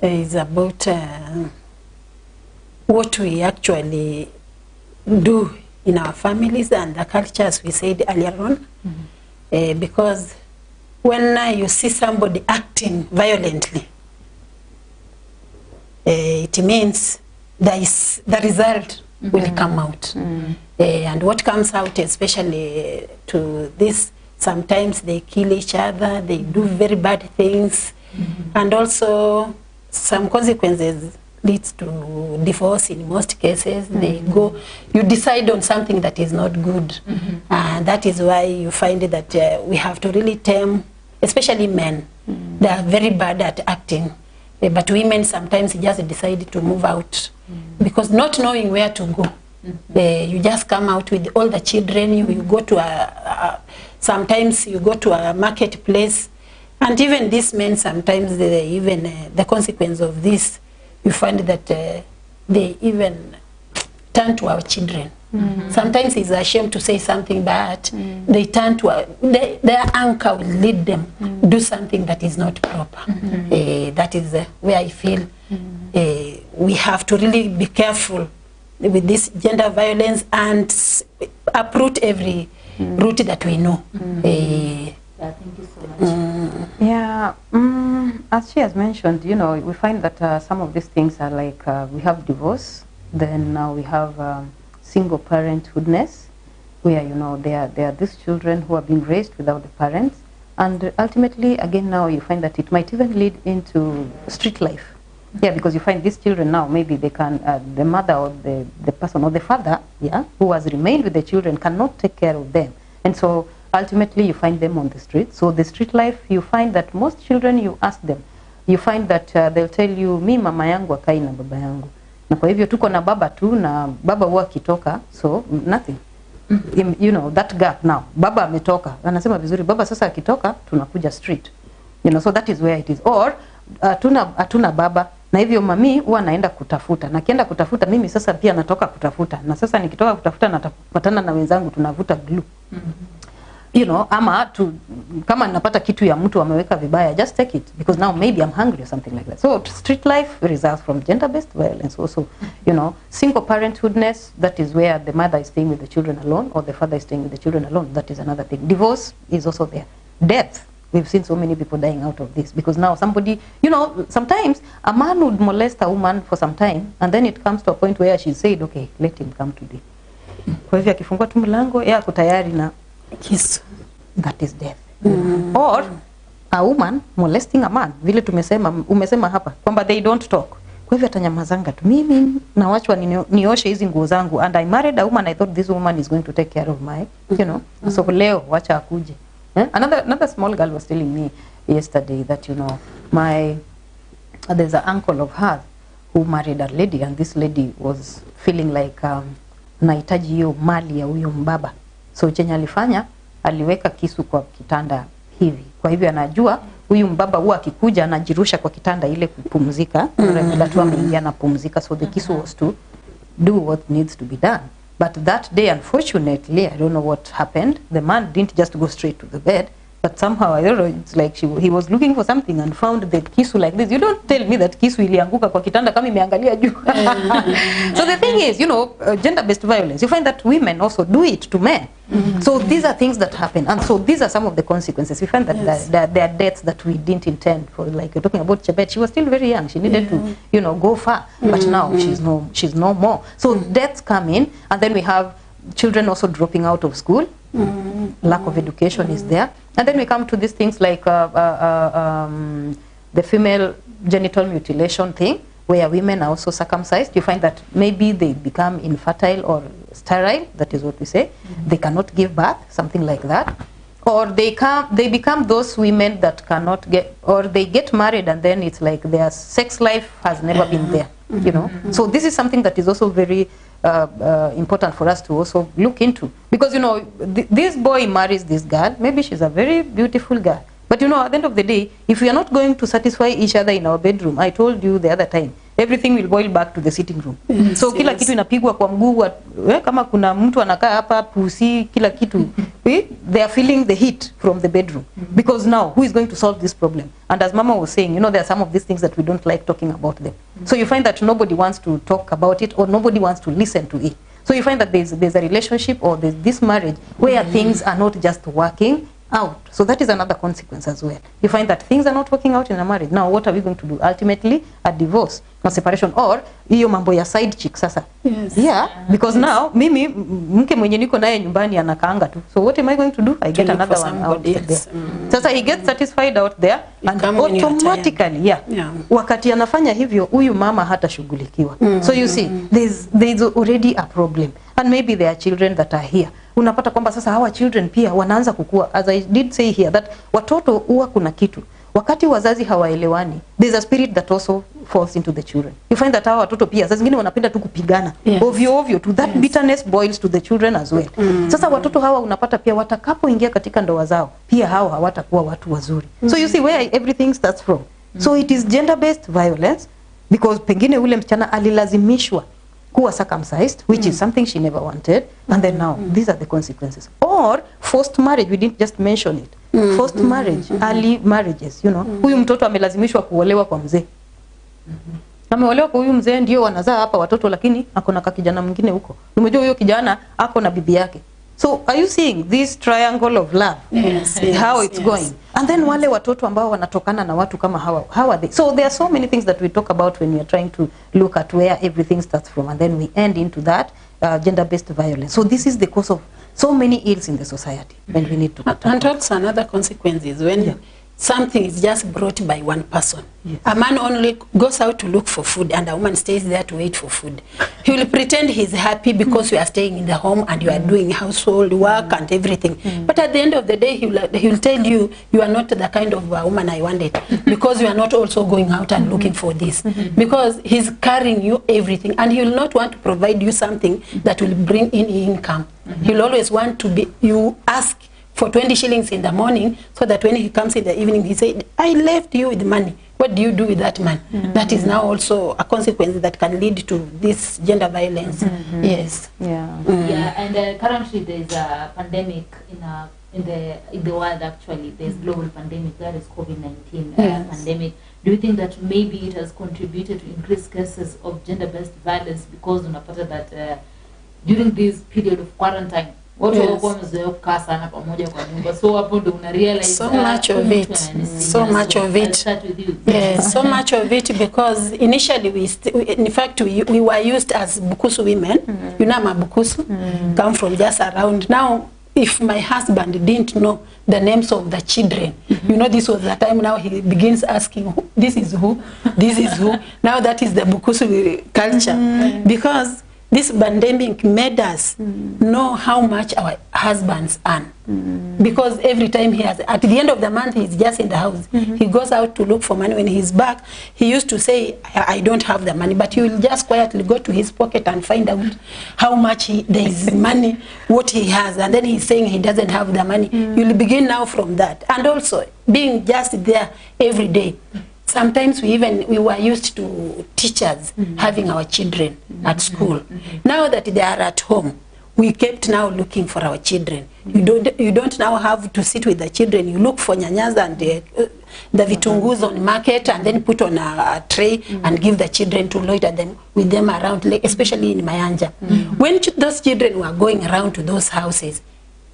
is about what we actually do in our families and the culture, as we said earlier on. Because when you see somebody acting violently, it means the result will come out. And what comes out, especially to this, sometimes they kill each other, they do very bad things, and also some consequences leads to divorce in most cases. They go, you decide on something that is not good. And that is why you find that we have to really tame, especially men. They are very bad at acting. But women sometimes just decide to move out because not knowing where to go. You just come out with all the children, you go to sometimes you go to a marketplace, and even these men sometimes the consequence of this, you find that they even turn to our children. Sometimes it's a shame to say something, but they turn to their anchor will lead them do something that is not proper. That is where I feel we have to really be careful with this gender violence and uproot every root that we know. Thank you so much. As she has mentioned, you know, we find that some of these things are like we have divorce, then now we have single parenthoodness, where, you know, there are these children who are being raised without the parents, and ultimately, again, now you find that it might even lead into street life. Because you find these children now, maybe they can, the mother or the person or the father, who has remained with the children cannot take care of them. And so ultimately you find them on the street. So the street life, you find that most children, you ask them, you find that they'll tell you, mi mama yangu akai na baba yangu. Na kwa hivyo tuko na baba tu, na baba huwa kitoka, so nothing. You know, that gap now, baba ametoka, anasema vizuri, baba sasa akitoka, tunakuja street. You know, so that is where it is. Or, hatuna baba, na hivyo mami huwa naenda kutafuta, na kienda kutafuta mimi sasa pia natoka kutafuta, na sasa nikitoka kutafuta natapatana na wenzangu tunavuta glue. You know, ama kama napata kitu ya mtu ameweka vibaya, just take it because now maybe I'm hungry or something like that. So street life results from gender-based violence also. You know, single parenthoodness, that is where the mother is staying with the children alone or the father is staying with the children alone. That is another thing. Divorce is also there. Death. We've seen so many people dying out of this because now somebody, you know, sometimes a man would molest a woman for some time and then it comes to a point where she said, okay, let him come today. Kwa hivyo akifungua tu mlango, yeye ako tayari na kisu. That is death. Or a woman molesting a man, vile umesema hapa kwamba they don't talk. Kwa hivyo atanyamazanga tu. Mimi nawachwa nioshe hizi nguo zangu, and I married a woman, I thought this woman is going to take care of my, you know. So leo wacha akuje. Another small girl was telling me yesterday that, you know, there's an uncle of hers who married a lady, and this lady was feeling like nahitaji hiyo mali ya huyo mbaba. So chenye alifanya, aliweka kisu kwa kitanda hivi. Kwa hivyo anajua huyu mbaba huwa akikuja anajirusha kwa kitanda ile kupumzika, tu ameingia na pumzika. So the kisu was to do what needs to be done. But that day, unfortunately, I don't know what happened. The man didn't just go straight to the bed, but somehow, I don't know, it's like he was looking for something and found the kisu like this. You don't tell me that kisu ilianguka kwa kitanda kama imeangalia juu. So the thing is, you know, gender-based violence, you find that women also do it to men. So these are things that happen, and so these are some of the consequences. We find that there are deaths that we didn't intend for. Like you're talking about Chebet, she was still very young. She needed to, you know, go far, but now she's no more. So deaths come in, and then we have children also dropping out of school. Lack of education is there, and then we come to these things like the female genital mutilation thing, where women are also circumcised. You find that maybe they become infertile or sterile, that is what we say. They cannot give birth, something like that. Or they become those women that cannot get, or they get married and then it's like their sex life has never been there, you know. So this is something that is also very important for us to also look into. Because, you know, this boy marries this girl, maybe she's a very beautiful girl. But, you know, at the end of the day, if we are not going to satisfy each other in our bedroom, I told you the other time, everything will boil back to the sitting room. So kila kitu inapigwa kwa mguu, kama kuna mtu anakaa hapa pusi, kila kitu, they are feeling the heat from the bedroom. Because now, who is going to solve this problem? And as Mama was saying, you know, there are some of these things that we don't like talking about them. So you find that nobody wants to talk about it, or nobody wants to listen to it. So you find that there's a relationship, or there's this marriage where things are not just working out. So that is another consequence as well. You find that things are not working out in a marriage. Now what are we going to do? Ultimately, a divorce, a separation, or hiyo mambo ya side chick sasa. Yeah, because now mimi mke mwenye niko naye nyumbani anakaanga tu. So what am I going to do? I get another one out there. Sasa he gets satisfied out there, and automatically, wakati anafanya hivyo, huyu mama hatashughulikiwa. So you see, there's already a problem, and maybe there are children that are here. Unapata kwamba sasa hawa children pia wanaanza kukua. As I did say here, that watoto huwa kuna kitu, wakati wazazi hawaelewani, there's a spirit that also falls into the children. You find that hawa watoto pia sasa zingine wanapenda tu kupigana ovyo ovyo, to that bitterness boils to the children as well. Sasa watoto hawa unapata pia watakapoingia katika ndoa zao, pia hawa hawatakuwa watu wazuri. So you see where everything starts from. So it is gender based violence, because pengine ule msichana alilazimishwa kuwa circumcised, which is something she never wanted, and then now these are the consequences. Or forced marriage, we didn't just mention it. Forced marriage, early marriages, you know. Huyu mtoto amelazimishwa kuolewa kwa mzee. Ameolewa kwa huyu mzee, ndio wanazaa hapa watoto, lakini akona kijana mwingine huko. Unajua huyo kijana ako na bibi yake. So are you seeing this triangle of love? How it's going? And then wale watoto ambao wanatokana na watu kama hawa, how are they? So there are so many things that we talk about when we are trying to look at where everything starts from, and then we end into that gender-based violence. So this is the cause of so many ills in the society, and we need to and also another consequence is when something is just brought by one person. A man only goes out to look for food, and a woman stays there to wait for food. He will pretend he's happy because you are staying in the home and you are doing household work and everything. But at the end of the day, he will tell you, you are not the kind of woman I wanted, because you are not also going out and looking for this. Because he's carrying you everything, and he will not want to provide you something that will bring in income. He will always want to be, you ask for 20 shillings in the morning, so that when he comes in the evening, he said, I left you with money. What do you do with that man? That is now also a consequence that can lead to this gender violence. Yes. Yeah, and currently there's a pandemic in the world. Actually, there's global pandemic, that is COVID-19 pandemic. Do you think that maybe it has contributed to increased cases of gender-based violence, because unapata that during this period of quarantine, watu wako wamezoea kukaa sana pamoja kwa nyumba, so hapo ndo una realize so much of it, so much of it. Yes, so much of it, because initially in fact we were used as Bukusu women. You know, Bukusu come from just around. Now if my husband didn't know the names of the children, you know, this was the time now he begins asking, this is who, this is who. Now that is the Bukusu culture. Because this pandemic made us know how much our husbands earn. Because every time he has, at the end of the month, he's just in the house. He goes out to look for money. When he's back, he used to say, I don't have the money. But he will just quietly go to his pocket and find out how much there is money, what he has. And then he's saying he doesn't have the money. You'll begin now from that. And also, being just there every day. Sometimes we were used to teachers having our children at school. Now that they are at home, we kept now looking for our children. You don't now have to sit with the children. You look for nyanyas and the vitungus on market and then put on a tray and give the children to loiter them with them around, especially in Mayanja. When those children were going around to those houses,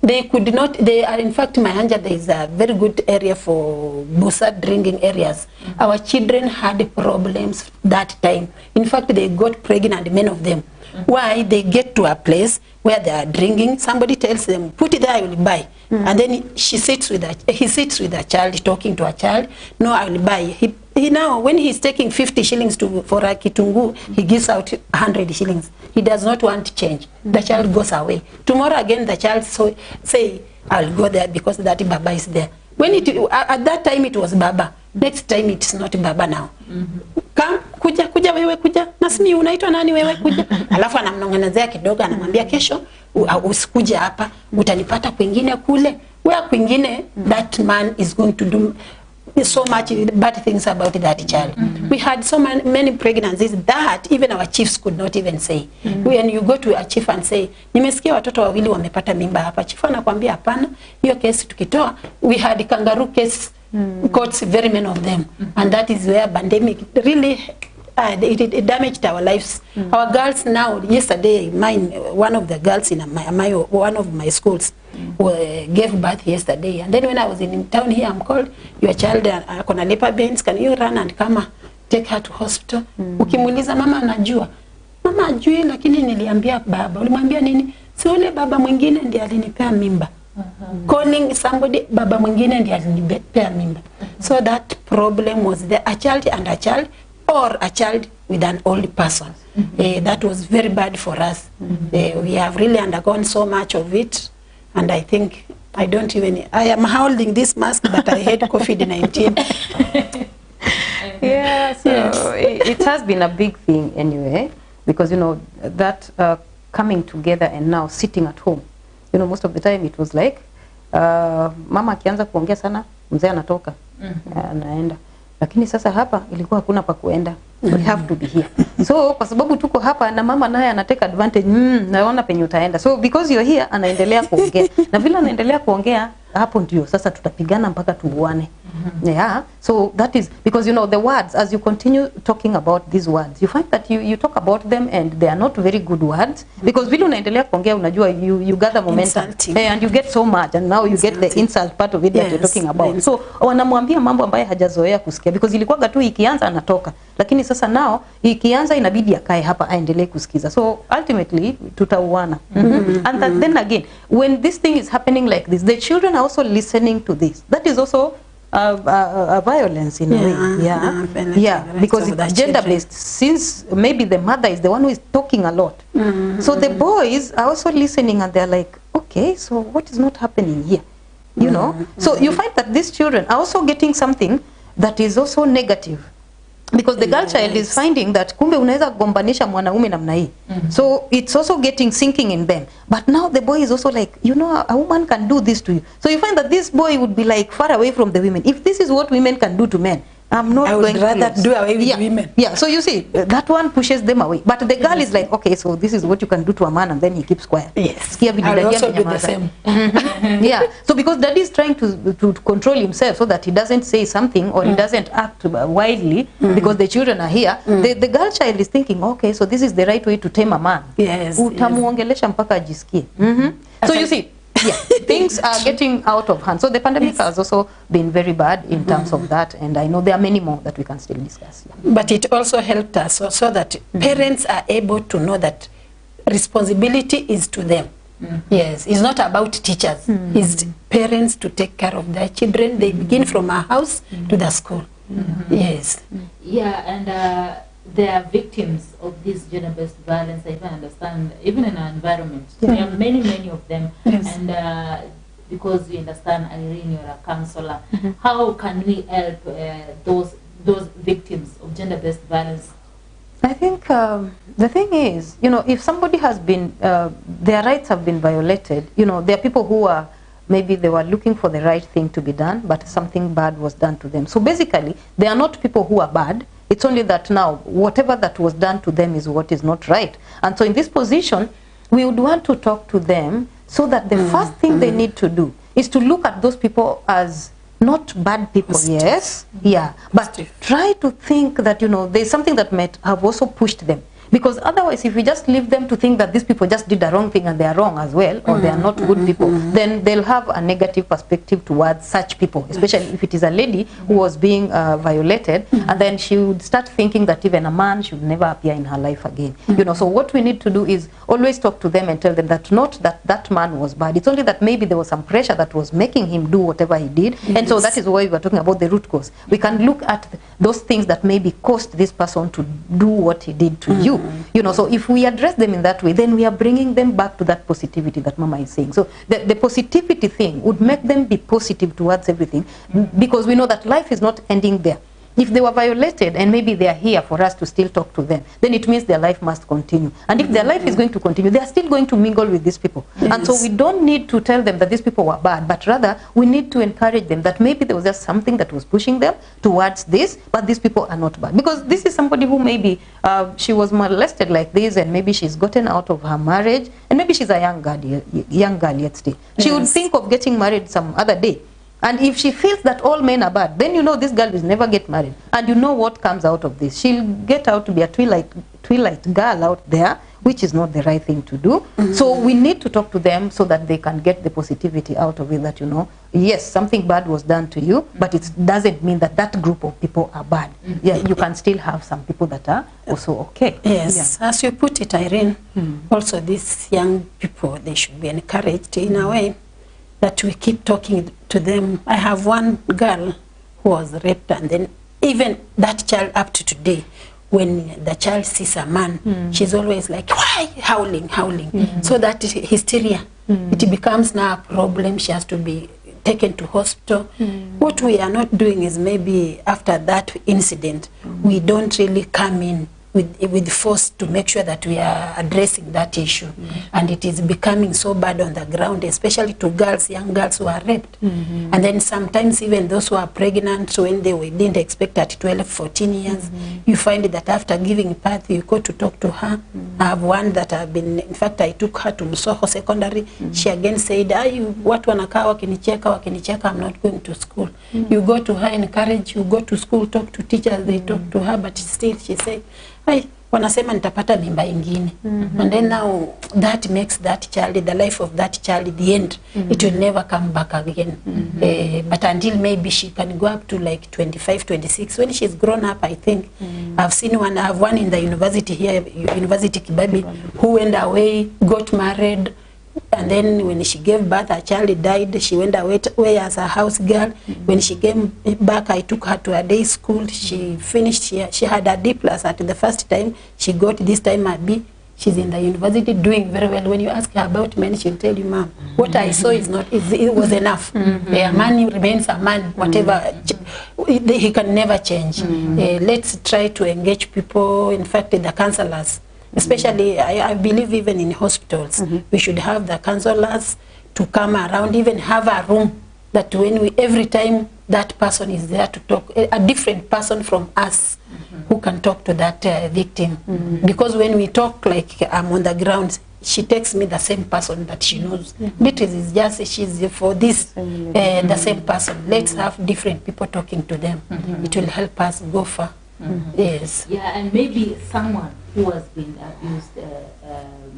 they could not, they are, in fact, Mayanja, there is a very good area for busa drinking areas. Our children had problems that time. In fact, they got pregnant, many of them. Why? They get to a place where they are drinking, somebody tells them, put it there, I will buy. And then he sits with a child, talking to a child, no, I will buy. He now, when he's taking 50 shillings for a kitungu, he gives out 100 shillings. He does not want change. The child goes away. Tomorrow again, the child say, I'll go there because that Baba is there. When at that time it was Baba. Next time it's not Baba now. Come, kuja wewe kuja. Nasimi unaitwa nani wewe kuja. Alafu anamnong'onezea kidogo, anamwambia kesho usikuje hapa, utanipata kwingine kule. Where kwingine that man is going to do so much bad things about that child. We had so many pregnancies that even our chiefs could not even say. When you go to a chief and say, nimesikia watoto wawili wamepata mimba hapa, chief anakuambia hapana, hiyo kesi tukitoa. We had kangaroo case courts, very many of them, and that is where pandemic really it damaged our lives. Our girls now, yesterday, one of the girls in one of my schools gave birth yesterday, and then when I was in town here, I'm called, your child akona labor pains, can you run and come take her to hospital? Ukimuuliza mama anajua. Mama ajui, lakini niliambia baba. Ulimwambia nini? Si ule baba mwingine ndiye alinipea mimba. Calling somebody, baba mwingine ndiye alinipea mimba. So that problem was there, a child and a child, or a child with an old person. That was very bad for us. We have really undergone so much of it, and I think I am holding this mask, but I hate COVID-19. Yeah, so it has been a big thing anyway, because, you know, that coming together and now sitting at home, you know, most of the time it was like, mama akianza kuongea sana, mzee anatoka, anaenda. Lakini sasa hapa ilikuwa hakuna pa kuenda. We have to be here. So kwa sababu tuko hapa na mama naye anateka advantage, naona penye utaenda. So because you're here, anaendelea kuongea. Na vile anaendelea kuongea, hapo ndio sasa tutapigana mpaka tuuane. Yeah, so that is because, you know, the words, as you continue talking about these words, you find that you talk about them and they are not very good words, because vile unaendelea kuongea, unajua you gather momentum and you get so much, and now you get the insult part of it that you're talking about. So wanamwambia mambo ambaye hajazoea kusikia, because ilikuwa tu ikianza anatoka, lakini sasa now ikianza inabidi akae hapa aendelee kusikiza. So ultimately tutauana. And then again, when this thing is happening like this, the children are also listening to this. That is also a violence in a way. Yeah, because it's gender-based, since maybe the mother is the one who is talking a lot. So the boys are also listening and they're like, okay, so what is not happening here? You know? So you find that these children are also getting something that is also negative. Because the girl child is finding that kumbe unaweza gombanisha mwanaume namna hii. So it's also getting sinking in them. But now the boy is also like, you know, a woman can do this to you. So you find that this boy would be like far away from the women. If this is what women can do to men, I'm not going to rather do away with women. Yeah, so you see, that one pushes them away. But the girl is like, okay, so this is what you can do to a man, and then he keeps quiet. Yes, I'll also do the same. Yeah, so because daddy is trying to control himself so that he doesn't say something or he doesn't act wildly because the children are here. The girl child is thinking, okay, so this is the right way to tame a man. Yes. Utamuongelesha mpaka ajisikie. So you see, yeah, things are getting out of hand. So the pandemic has also been very bad in terms of that, and I know there are many more that we can still discuss. But it also helped us so that parents are able to know that responsibility is to them. Yes, it's not about teachers. It's parents to take care of their children. They begin from our house to the school. Yes. Yeah, and there are victims of this gender-based violence. I even understand, even in our environment, there are many of them. And because we understand, Irene, you're a counselor, how can we help those victims of gender-based violence? I think the thing is, if somebody has been, their rights have been violated, there are people who are, maybe they were looking for the right thing to be done, but something bad was done to them. So basically, they are not people who are bad. It's only that now, whatever that was done to them is what is not right. And so in this position, we would want to talk to them so that the first thing they need to do is to look at those people as not bad people, yes, but try to think that, there's something that might have also pushed them. Because otherwise, if we just leave them to think that these people just did the wrong thing and they are wrong as well, or they are not good people, then they'll have a negative perspective towards such people, especially if it is a lady who was being violated, and then she would start thinking that even a man should never appear in her life again. So what we need to do is always talk to them and tell them that not that that man was bad. It's only that maybe there was some pressure that was making him do whatever he did. And so that is why we were talking about the root cause. We can look at those things that maybe caused this person to do what he did to you. So if we address them in that way, then we are bringing them back to that positivity that Mama is saying. So the positivity thing would make them be positive towards everything, because we know that life is not ending there. If they were violated and maybe they are here for us to still talk to them, then it means their life must continue. And if their life is going to continue, they are still going to mingle with these people. And so we don't need to tell them that these people were bad, but rather we need to encourage them that maybe there was just something that was pushing them towards this, but these people are not bad. Because this is somebody who maybe she was molested like this, and maybe she's gotten out of her marriage, and maybe she's a young girl yet still. She would think of getting married some other day. And if she feels that all men are bad, then this girl will never get married. And what comes out of this. She'll get out to be a twilight girl out there, which is not the right thing to do. So we need to talk to them so that they can get the positivity out of it, that, yes, something bad was done to you, but it doesn't mean that that group of people are bad. Yeah, you can still have some people that are also okay. Yes, as you put it, Irene, also these young people, they should be encouraged in a way that we keep talking to them. I have one girl who was raped, and then even that child up to today, when the child sees a man, she's always like, why? Howling. So that hysteria, it becomes now a problem. She has to be taken to hospital. What we are not doing is maybe after that incident, we don't really come in with force to make sure that we are addressing that issue. And it is becoming so bad on the ground, especially to girls, young girls who are raped. And then sometimes even those who are pregnant, when they didn't expect at 12, 14 years, you find that after giving birth, you go to talk to her. I have one that I've been, in fact, I took her to Musoho Secondary. She again said, what wanakaa wakinicheka, I'm not going to school. You go to her, encourage, you go to school, talk to teachers, they talk to her, but still she said, wanasema nitapata mimba ingine. And then now that makes that child, the life of that child, at the end, it will never come back again. But until maybe she can go up to like 25, 26, when she's grown up, I think. I've seen one, I have one in the university here, University Kibabi, who went away, got married, and then when she gave birth, her child died. She went away as a house girl. When she came back, I took her to a day school. She finished, she had a D+ at the first time. She got this time a B. She's in the university doing very well. When you ask her about men, she'll tell you, Mom, what I saw is not, it was enough. A man remains a man, whatever, he can never change. Let's try to engage people, in fact, the counselors. Especially, I believe even in hospitals, we should have the counselors to come around, even have a room that when every time that person is there to talk, a different person from us who can talk to that victim. Because when we talk, like I'm on the ground, she takes me the same person that she knows. Beatrice is just, she's for this, the same person. Let's have different people talking to them. It will help us go far. Yes. Yeah, and maybe someone who has been abused,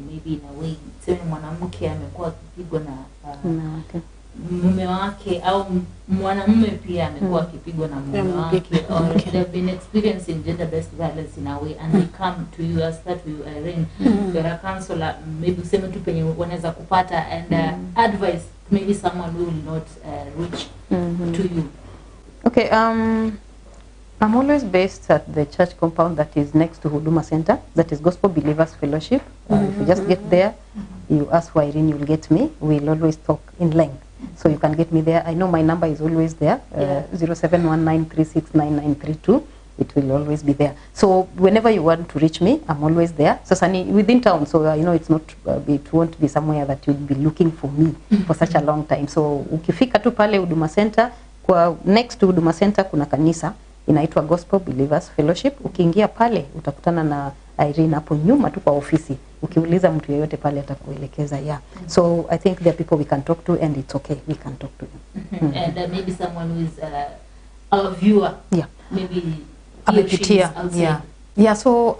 maybe in a way, tuseme mwanamke amekuwa akipigwa mume wake au mwanamume pia amekuwa akipigwa na mume wake, or they've been experiencing gender-based violence in a way, and they come to you, as that you Irene, you're a counselor, maybe useme tu penye wanaweza kupata and advice maybe someone who will not reach to you. Okay, I'm always based at the church compound that is next to Huduma Center, that is Gospel Believers Fellowship. If you just get there, you ask for Irene, you'll get me. We'll always talk in length. So you can get me there. I know my number is always there, 0719369932. It will always be there. So whenever you want to reach me, I'm always there. So Sani, within town, so you know it's not, it won't be somewhere that you'll be looking for me for such a long time. So ukifika tu pale Huduma Center, kwa next to Huduma Center kuna kanisa inaitwa Gospel Believers Fellowship. Ukiingia pale utakutana na Irene hapo nyuma tu kwa ofisi. Ukiuliza mtu yeyote pale atakuelekeza. Yeah. So I think there are people we can talk to, and it's okay, we can talk to them. And maybe someone who is a viewer. Yeah. Maybe yeah. Yeah, so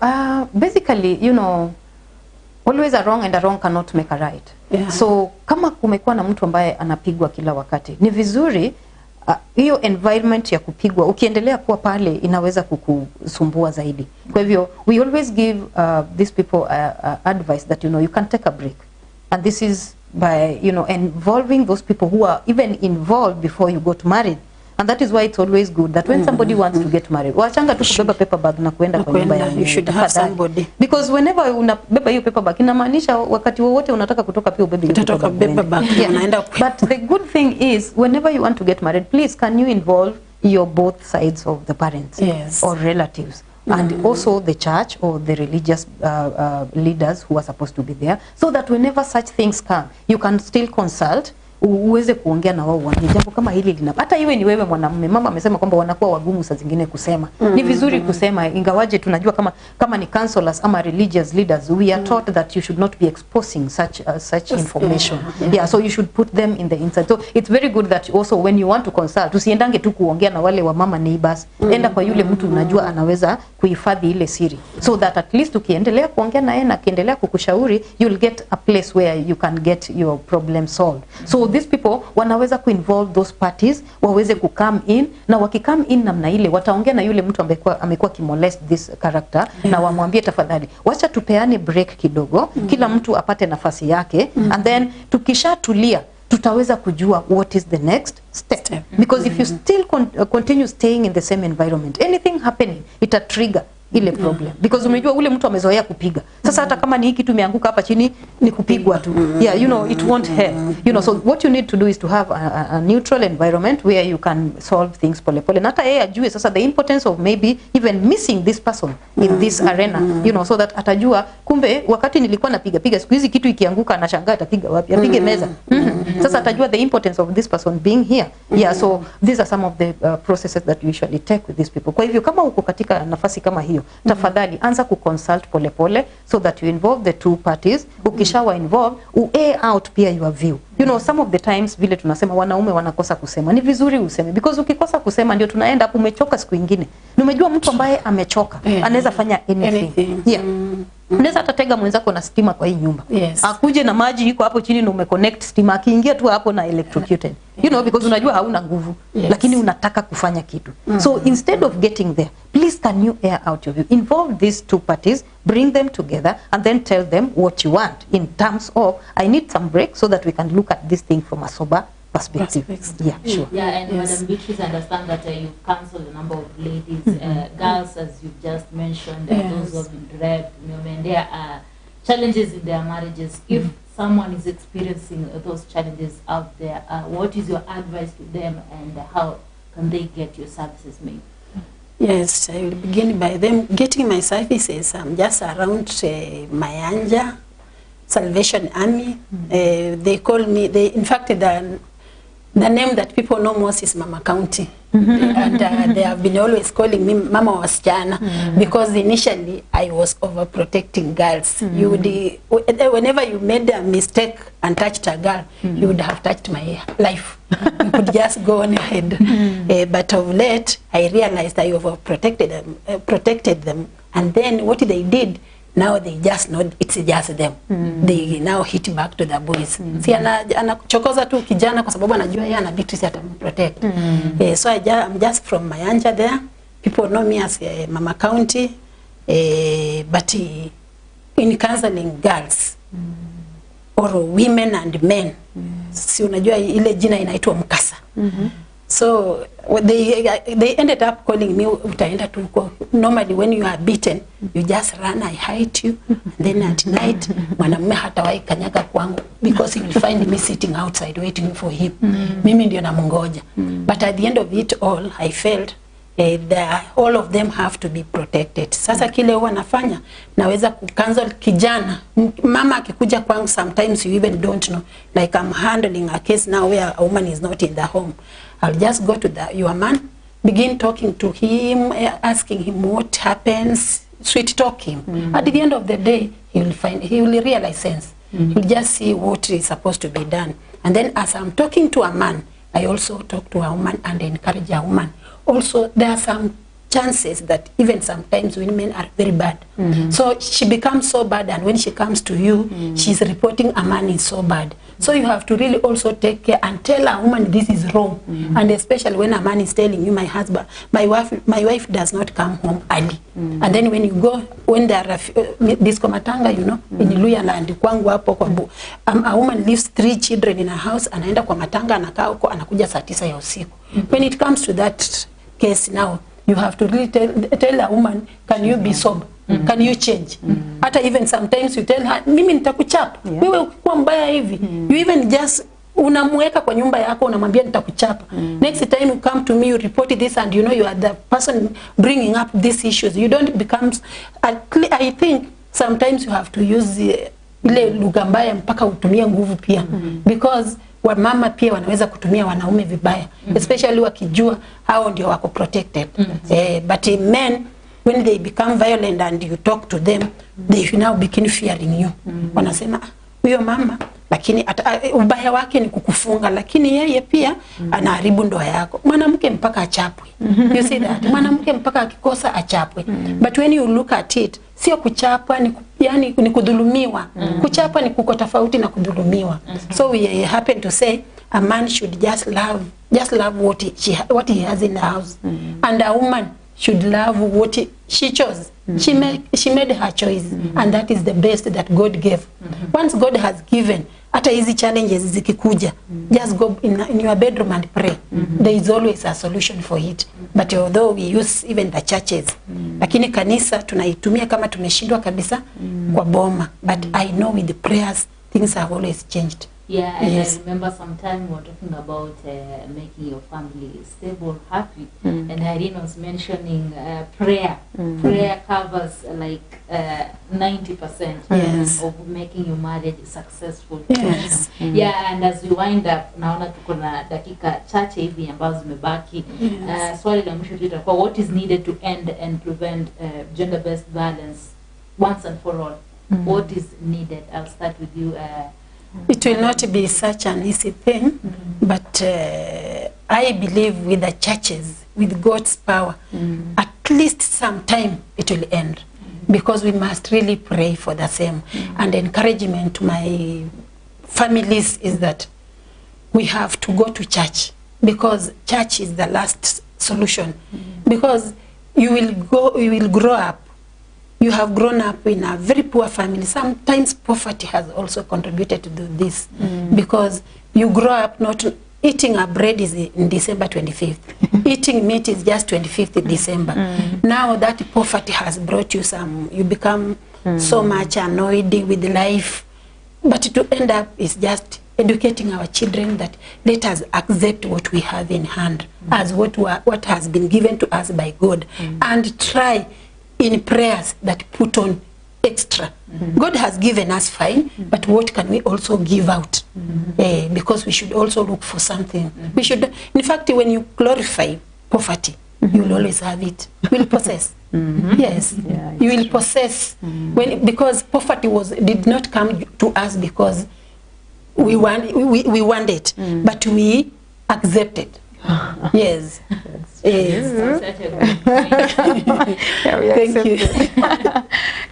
basically, you know, always a wrong and a wrong cannot make a right. Yeah. So kama kumekuwa na mtu ambaye anapigwa kila wakati, ni vizuri hiyo environment ya kupigwa ukiendelea kuwa pale inaweza kukusumbua zaidi. Kwa hivyo we always give these people advice that, you know, you can take a break, and this is by, you know, involving those people who are even involved before you got married. And that is why it's always good that when somebody wants to get married, wachanga tu kubeba paper bag na kuenda kwa nyumba ya you should have somebody, because whenever unabeba hiyo paper bag inamaanisha wakati wowote unataka kutoka pia ubebe hiyo paper bag. But the good thing is, whenever you want to get married, please can you involve your both sides of the parents or relatives, and also the church or the religious leaders who are supposed to be there, so that whenever such things come, you can still consult, uweze kuongea na wao, waambie jambo kama hili lina, hata iwe ni wewe mwanamume. Mama amesema kwamba wanakuwa wagumu saa zingine kusema. Ni vizuri kusema, ingawaje tunajua kama ni counselors ama religious leaders, we are taught that you should not be exposing such information. Yeah, so you should put them in the inside. So it's very good that also when you want to consult, usiendange tu kuongea na wale wa mama neighbors. Enda kwa yule mtu unajua anaweza kuhifadhi ile siri, so that at least ukiendelea kuongea na yeye na kiendelea kukushauri, you'll get a place where you can get your problem solved. So these people wanaweza kuinvolve those parties, waweze come in, na wakikam in namna ile wataongea na yule mtu amekuwa kimolest this character, na wamwambie tafadhali wacha tupeane break kidogo, kila mtu apate nafasi yake, and then tukishatulia tutaweza kujua what is the next step. Because if you still continue staying in the same environment, anything happening, it a trigger ile problem, because umejua ule mtu amezoea kupiga. Sasa hata kama ni hiki tumeanguka hapa chini ni kupigwa tu. Yeah, you know, it won't help. You know, so what you need to do is to have a neutral environment where you can solve things pole pole. Na hata yeye ajue sasa the importance of maybe even missing this person in this arena, you know, so that atajua kumbe wakati nilikuwa napiga siku hizi kitu ikianguka anashangaa atapiga wapi, apige meza. Sasa atajua the importance of this person being here. Yeah, so these are some of the processes that you usually take with these people. Kwa hivyo kama uko katika nafasi kama hiyo, tafadhali anza kuconsult pole pole, so that you involve the two parties. Ukishawa involve, air out pia your view. You know, some of the times vile tunasema wanaume wanakosa kusema, ni vizuri useme, because ukikosa kusema ndio tunaenda hapo umechoka siku nyingine. Umejua mtu ambaye amechoka anaweza fanya anything. Yeah. Unaweza atatega mwenzako na stima kwa hii nyumba. Akuje na maji iko hapo chini na umeconnect stima, akiingia tu hapo na electrocuted. You know, because unajua hauna nguvu, lakini unataka kufanya kitu. So instead of getting there, please can you air out your view? Involve these two parties, bring them together, and then tell them what you want in terms of, I need some break so that we can look at this thing from a sober perspective. Yeah, sure. Yeah, and Madam Beatrice, understand that you've counseled a number of ladies, girls, as you've just mentioned, those who have been raped, you know, and there are challenges in their marriages. If someone is experiencing those challenges out there, what is your advice to them, and how can they get your services made? Yes, I will begin by them getting my services. I'm just around Mayanja, Salvation Army. They call me, in fact, the name that people know most is Mama County. And they have been always calling me Mama Wasichana, because initially I was overprotecting girls. You would, whenever you made a mistake and touched a girl, you would have touched my life. You could just go on ahead. But of late, I realized I overprotected them, protected them. And then what they did, now they just know it's just them. They now hit back to the boys. Si anachokoza tu kijana kwa sababu anajua yeye ana Beatrice atamprotect. So I'm just from Mayanja there. People know me as Mama County, but in counseling girls or women and men, si unajua ile jina inaitwa mkasa. So they ended up calling me, utaenda tu huko. Normally when you are beaten, you just run, I hide you, and then at night, mwanamume hatawahi kanyaga kwangu because he will find me sitting outside waiting for him. Mimi ndio namungoja. But at the end of it all, I felt all of them have to be protected. Sasa kile huwa nafanya, naweza kucancel kijana. Mama akikuja kwangu, sometimes you even don't know. Like I'm handling a case now where a woman is not in the home. I'll just go to your man, begin talking to him, asking him what happens, sweet talk him. At the end of the day, he will realize sense. He'll just see what is supposed to be done. And then as I'm talking to a man, I also talk to a woman and encourage a woman. Also, there are some chances that even sometimes women are very bad. So she becomes so bad, and when she comes to you, she's reporting a man is so bad. So you have to really also take care and tell a woman this is wrong. And especially when a man is telling you, my husband, my wife does not come home early. And then when you go, when there are disco matanga, you know, in Luya land, kwangu hapo kwa a woman leaves 3 children in a house, anaenda kwa matanga, anakaa huko, anakuja saa 9 ya usiku. When it comes to that case now, you have to really tell a woman, can you be sober? Can you change? Hata even sometimes you tell her, mimi nitakuchapa. Wewe ukikuwa mbaya hivi. You even just unamweka kwa nyumba yako, unamwambia nitakuchapa. Next time you come to me, you report this, and you know you are the person bringing up these issues. You don't become, I think sometimes you have to use ile lugha mbaya mpaka utumie nguvu pia. Because wamama pia wanaweza kutumia wanaume vibaya, especially wakijua hao ndio wako protected. But men, when they become violent and you talk to them, they now begin fearing you. Wanasema huyo mama, lakini ubaya wake ni kukufunga, lakini yeye pia anaharibu ndoa yako. Mwanamke mpaka achapwe. You see that? Mwanamke mpaka akikosa achapwe. But when you look at it, sio kuchapa, yani ni kudhulumiwa. Kuchapa ni kuko tofauti na kudhulumiwa. So we happen to say a man should just love what he has in the house. And a woman should love what she chose. She made her choice, and that is the best that God gave. Once God has given, hata hizi challenges zikikuja, just go in your bedroom and pray. There is always a solution for it. But although we use even the churches, lakini kanisa tunaitumia kama tumeshindwa kabisa kwa boma. But I know with the prayers, things have always changed. Yeah, and I remember sometime we were talking about making your family stable, happy, and Irene was mentioning prayer. Prayer covers like 90% of making your marriage successful. Yes. Yeah, and as we wind up, naona tuko na dakika chache hivi ambazo zimebaki. Swali la mwisho litakuwa, what is needed to end and prevent gender-based violence once and for all? What is needed? I'll start with you. It will not be such an easy thing, but I believe with the churches, with God's power, at least sometime it will end, because we must really pray for the same. And encouragement to my families is that we have to go to church, because church is the last solution. Because you will grow up. You have grown up in a very poor family. Sometimes poverty has also contributed to this, because you grow up not eating a bread is in December 25th. Eating meat is just 25th December. Now that poverty has brought you you become so much annoyed with life. But to end up is just educating our children that let us accept what we have in hand as what has been given to us by God, and try in prayers that put on extra. God has given us fine, but what can we also give out? Because we should also look for something. We should, in fact, when you glorify poverty, you will always have it. You will possess. Yes, you will possess. Because poverty did not come to us because we want it, but we accepted. Yes. Yes. Thank you.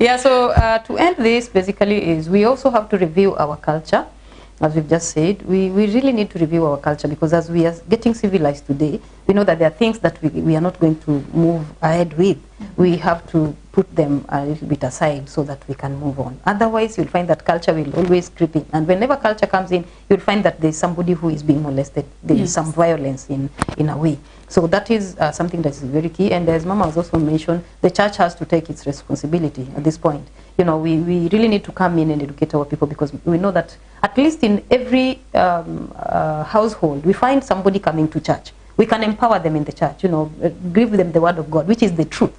Yeah, so to end this, basically, is we also have to review our culture. As we've just said, we really need to review our culture, because as we are getting civilized today, we know that there are things that we are not going to move ahead with. We have to put them a little bit aside so that we can move on. Otherwise, you'll find that culture will always creep in. And whenever culture comes in, you'll find that there's somebody who is being molested. There is some violence in a way. So that is something that is very key. And as Mama has also mentioned, the church has to take its responsibility at this point. You know, we really need to come in and educate our people, because we know that at least in every household, we find somebody coming to church. We can empower them in the church, you know, give them the word of God, which is the truth.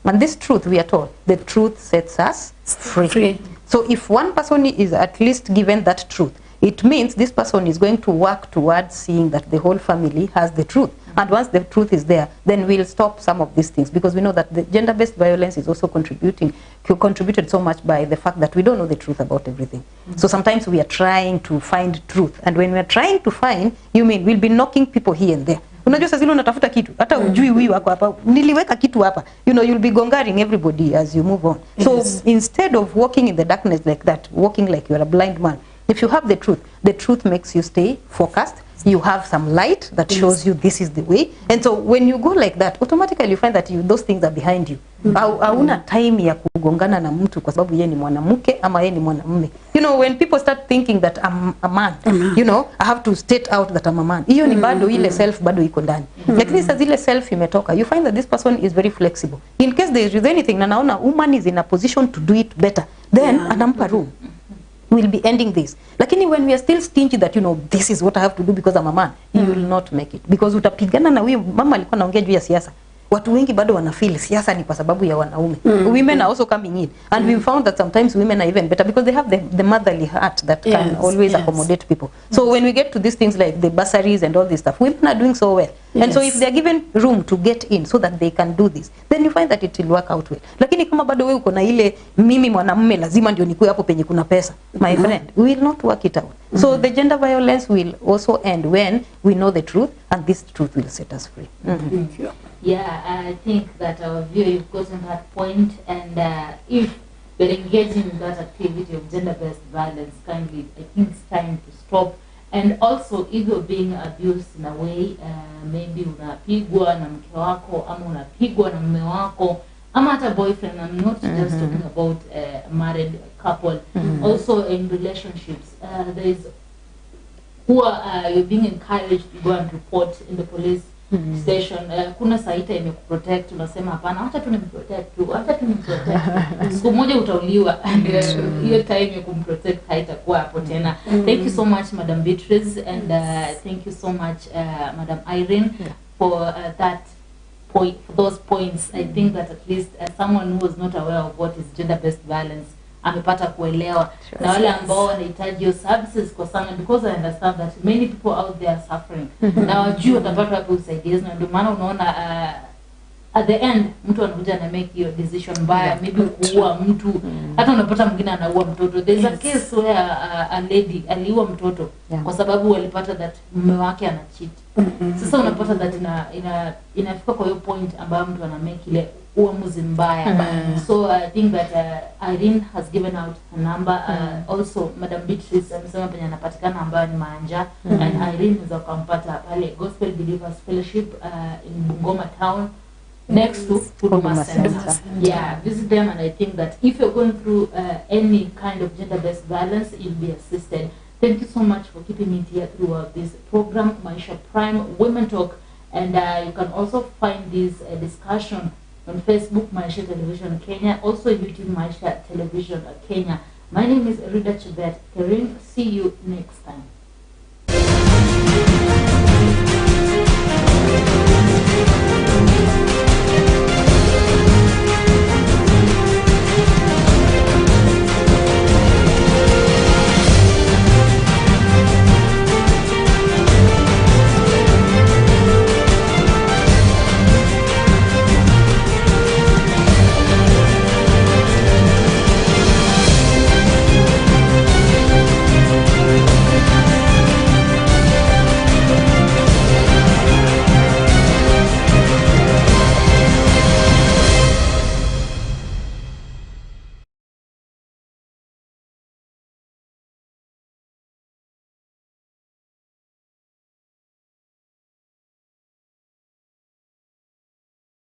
And this truth, we are told, the truth sets us free. So if one person is at least given that truth, it means this person is going to work towards seeing that the whole family has the truth. And once the truth is there, then we'll stop some of these things, because we know that the gender-based violence is also contributed so much by the fact that we don't know the truth about everything. So sometimes we are trying to find truth, and when we are trying to find, you mean we'll be knocking people here and there. Unajua sasa zile unatafuta kitu, hata ujui huyu wako hapa, niliweka kitu hapa. You know, you'll be gongering everybody as you move on. So instead of walking in the darkness like that, walking like you're a blind man, if you have the truth makes you stay focused. You have some light that shows you this is the way. And so when you go like that, automatically you find that those things are behind you. Hauna time ya kugongana na mtu kwa sababu yeye ni mwanamke ama yeye ni mwanamume. You know, when people start thinking that I'm a man, you know, I have to state out that I'm a man. Hiyo ni bado ile self bado iko ndani. Lakini sasa zile self imetoka, you find that this person is very flexible. In case there is anything na naona woman is in a position to do it better, then anampa room. We'll be ending this. Lakini when we are still stingy that, you know, this is what I have to do because I'm a man, you will not make it. Because utapigana na huyo mama alikuwa anaongea juu ya siasa. Watu wengi bado wanafeel siasa ni kwa sababu ya wanaume. Women are also coming in. And we found that sometimes women are even better because they have the motherly heart that can always accommodate people. So when we get to these things like the bursaries and all this stuff, women are doing so well. And so if they are given room to get in so that they can do this, then you find that it will work out well. Lakini kama bado wewe uko na ile mimi mwanamume lazima ndio nikue hapo penye kuna pesa, my friend, we will not work it out. So the gender violence will also end when we know the truth, and this truth will set us free. Thank you. Yeah, I think that our viewer have gotten that point, and if we're engaging in that activity of gender-based violence, kindly, I think it's time to stop. And also, if you're being abused in a way, maybe unapigwa na mke wako, ama unapigwa na mume wako, ama hata boyfriend, I'm not just talking about a married couple, also in relationships, there is you're being encouraged to go and report in the police station. Kuna saita imekuprotect, unasema hapana, hata tunimprotect tu, hata tunimprotect. Siku moja utauliwa, hiyo time ya kumprotect haitakuwa hapo tena. Thank you so much, Madam Beatrice, and thank you so much, Madam Irene, for that point, for those points. I think that at least someone who was not aware of what is gender-based violence amepata kuelewa, na wale ambao wanahitaji hiyo services kwa sana, because I understand that many people out there are suffering. Na wajua watapata wapi usaidizi, na ndio maana unaona at the end mtu anakuja na make your decision mbaya, maybe kuua mtu, hata unapata mwingine anaua mtoto. There's a case where a lady aliua mtoto kwa sababu walipata that mume wake ana cheat. Sasa unapata that inafika kwa hiyo point ambayo mtu ana make ile uamuzi mbaya. So I think that Irene has given out a number. Also Madam Beatrice amesema penye anapatikana ambayo ni Manja, and Irene is akampata pale Gospel Believers Fellowship in Bungoma town, next to Huduma Center. Yeah, visit them, and I think that if you're going through any kind of gender-based violence, you'll be assisted. Thank you so much for keeping it here throughout this program, Maisha Prime Women Talk, and you can also find this discussion on Facebook, Maisha Television Kenya, also YouTube, Maisha Television Kenya. My name is Rida Chibet Kering. See you next time.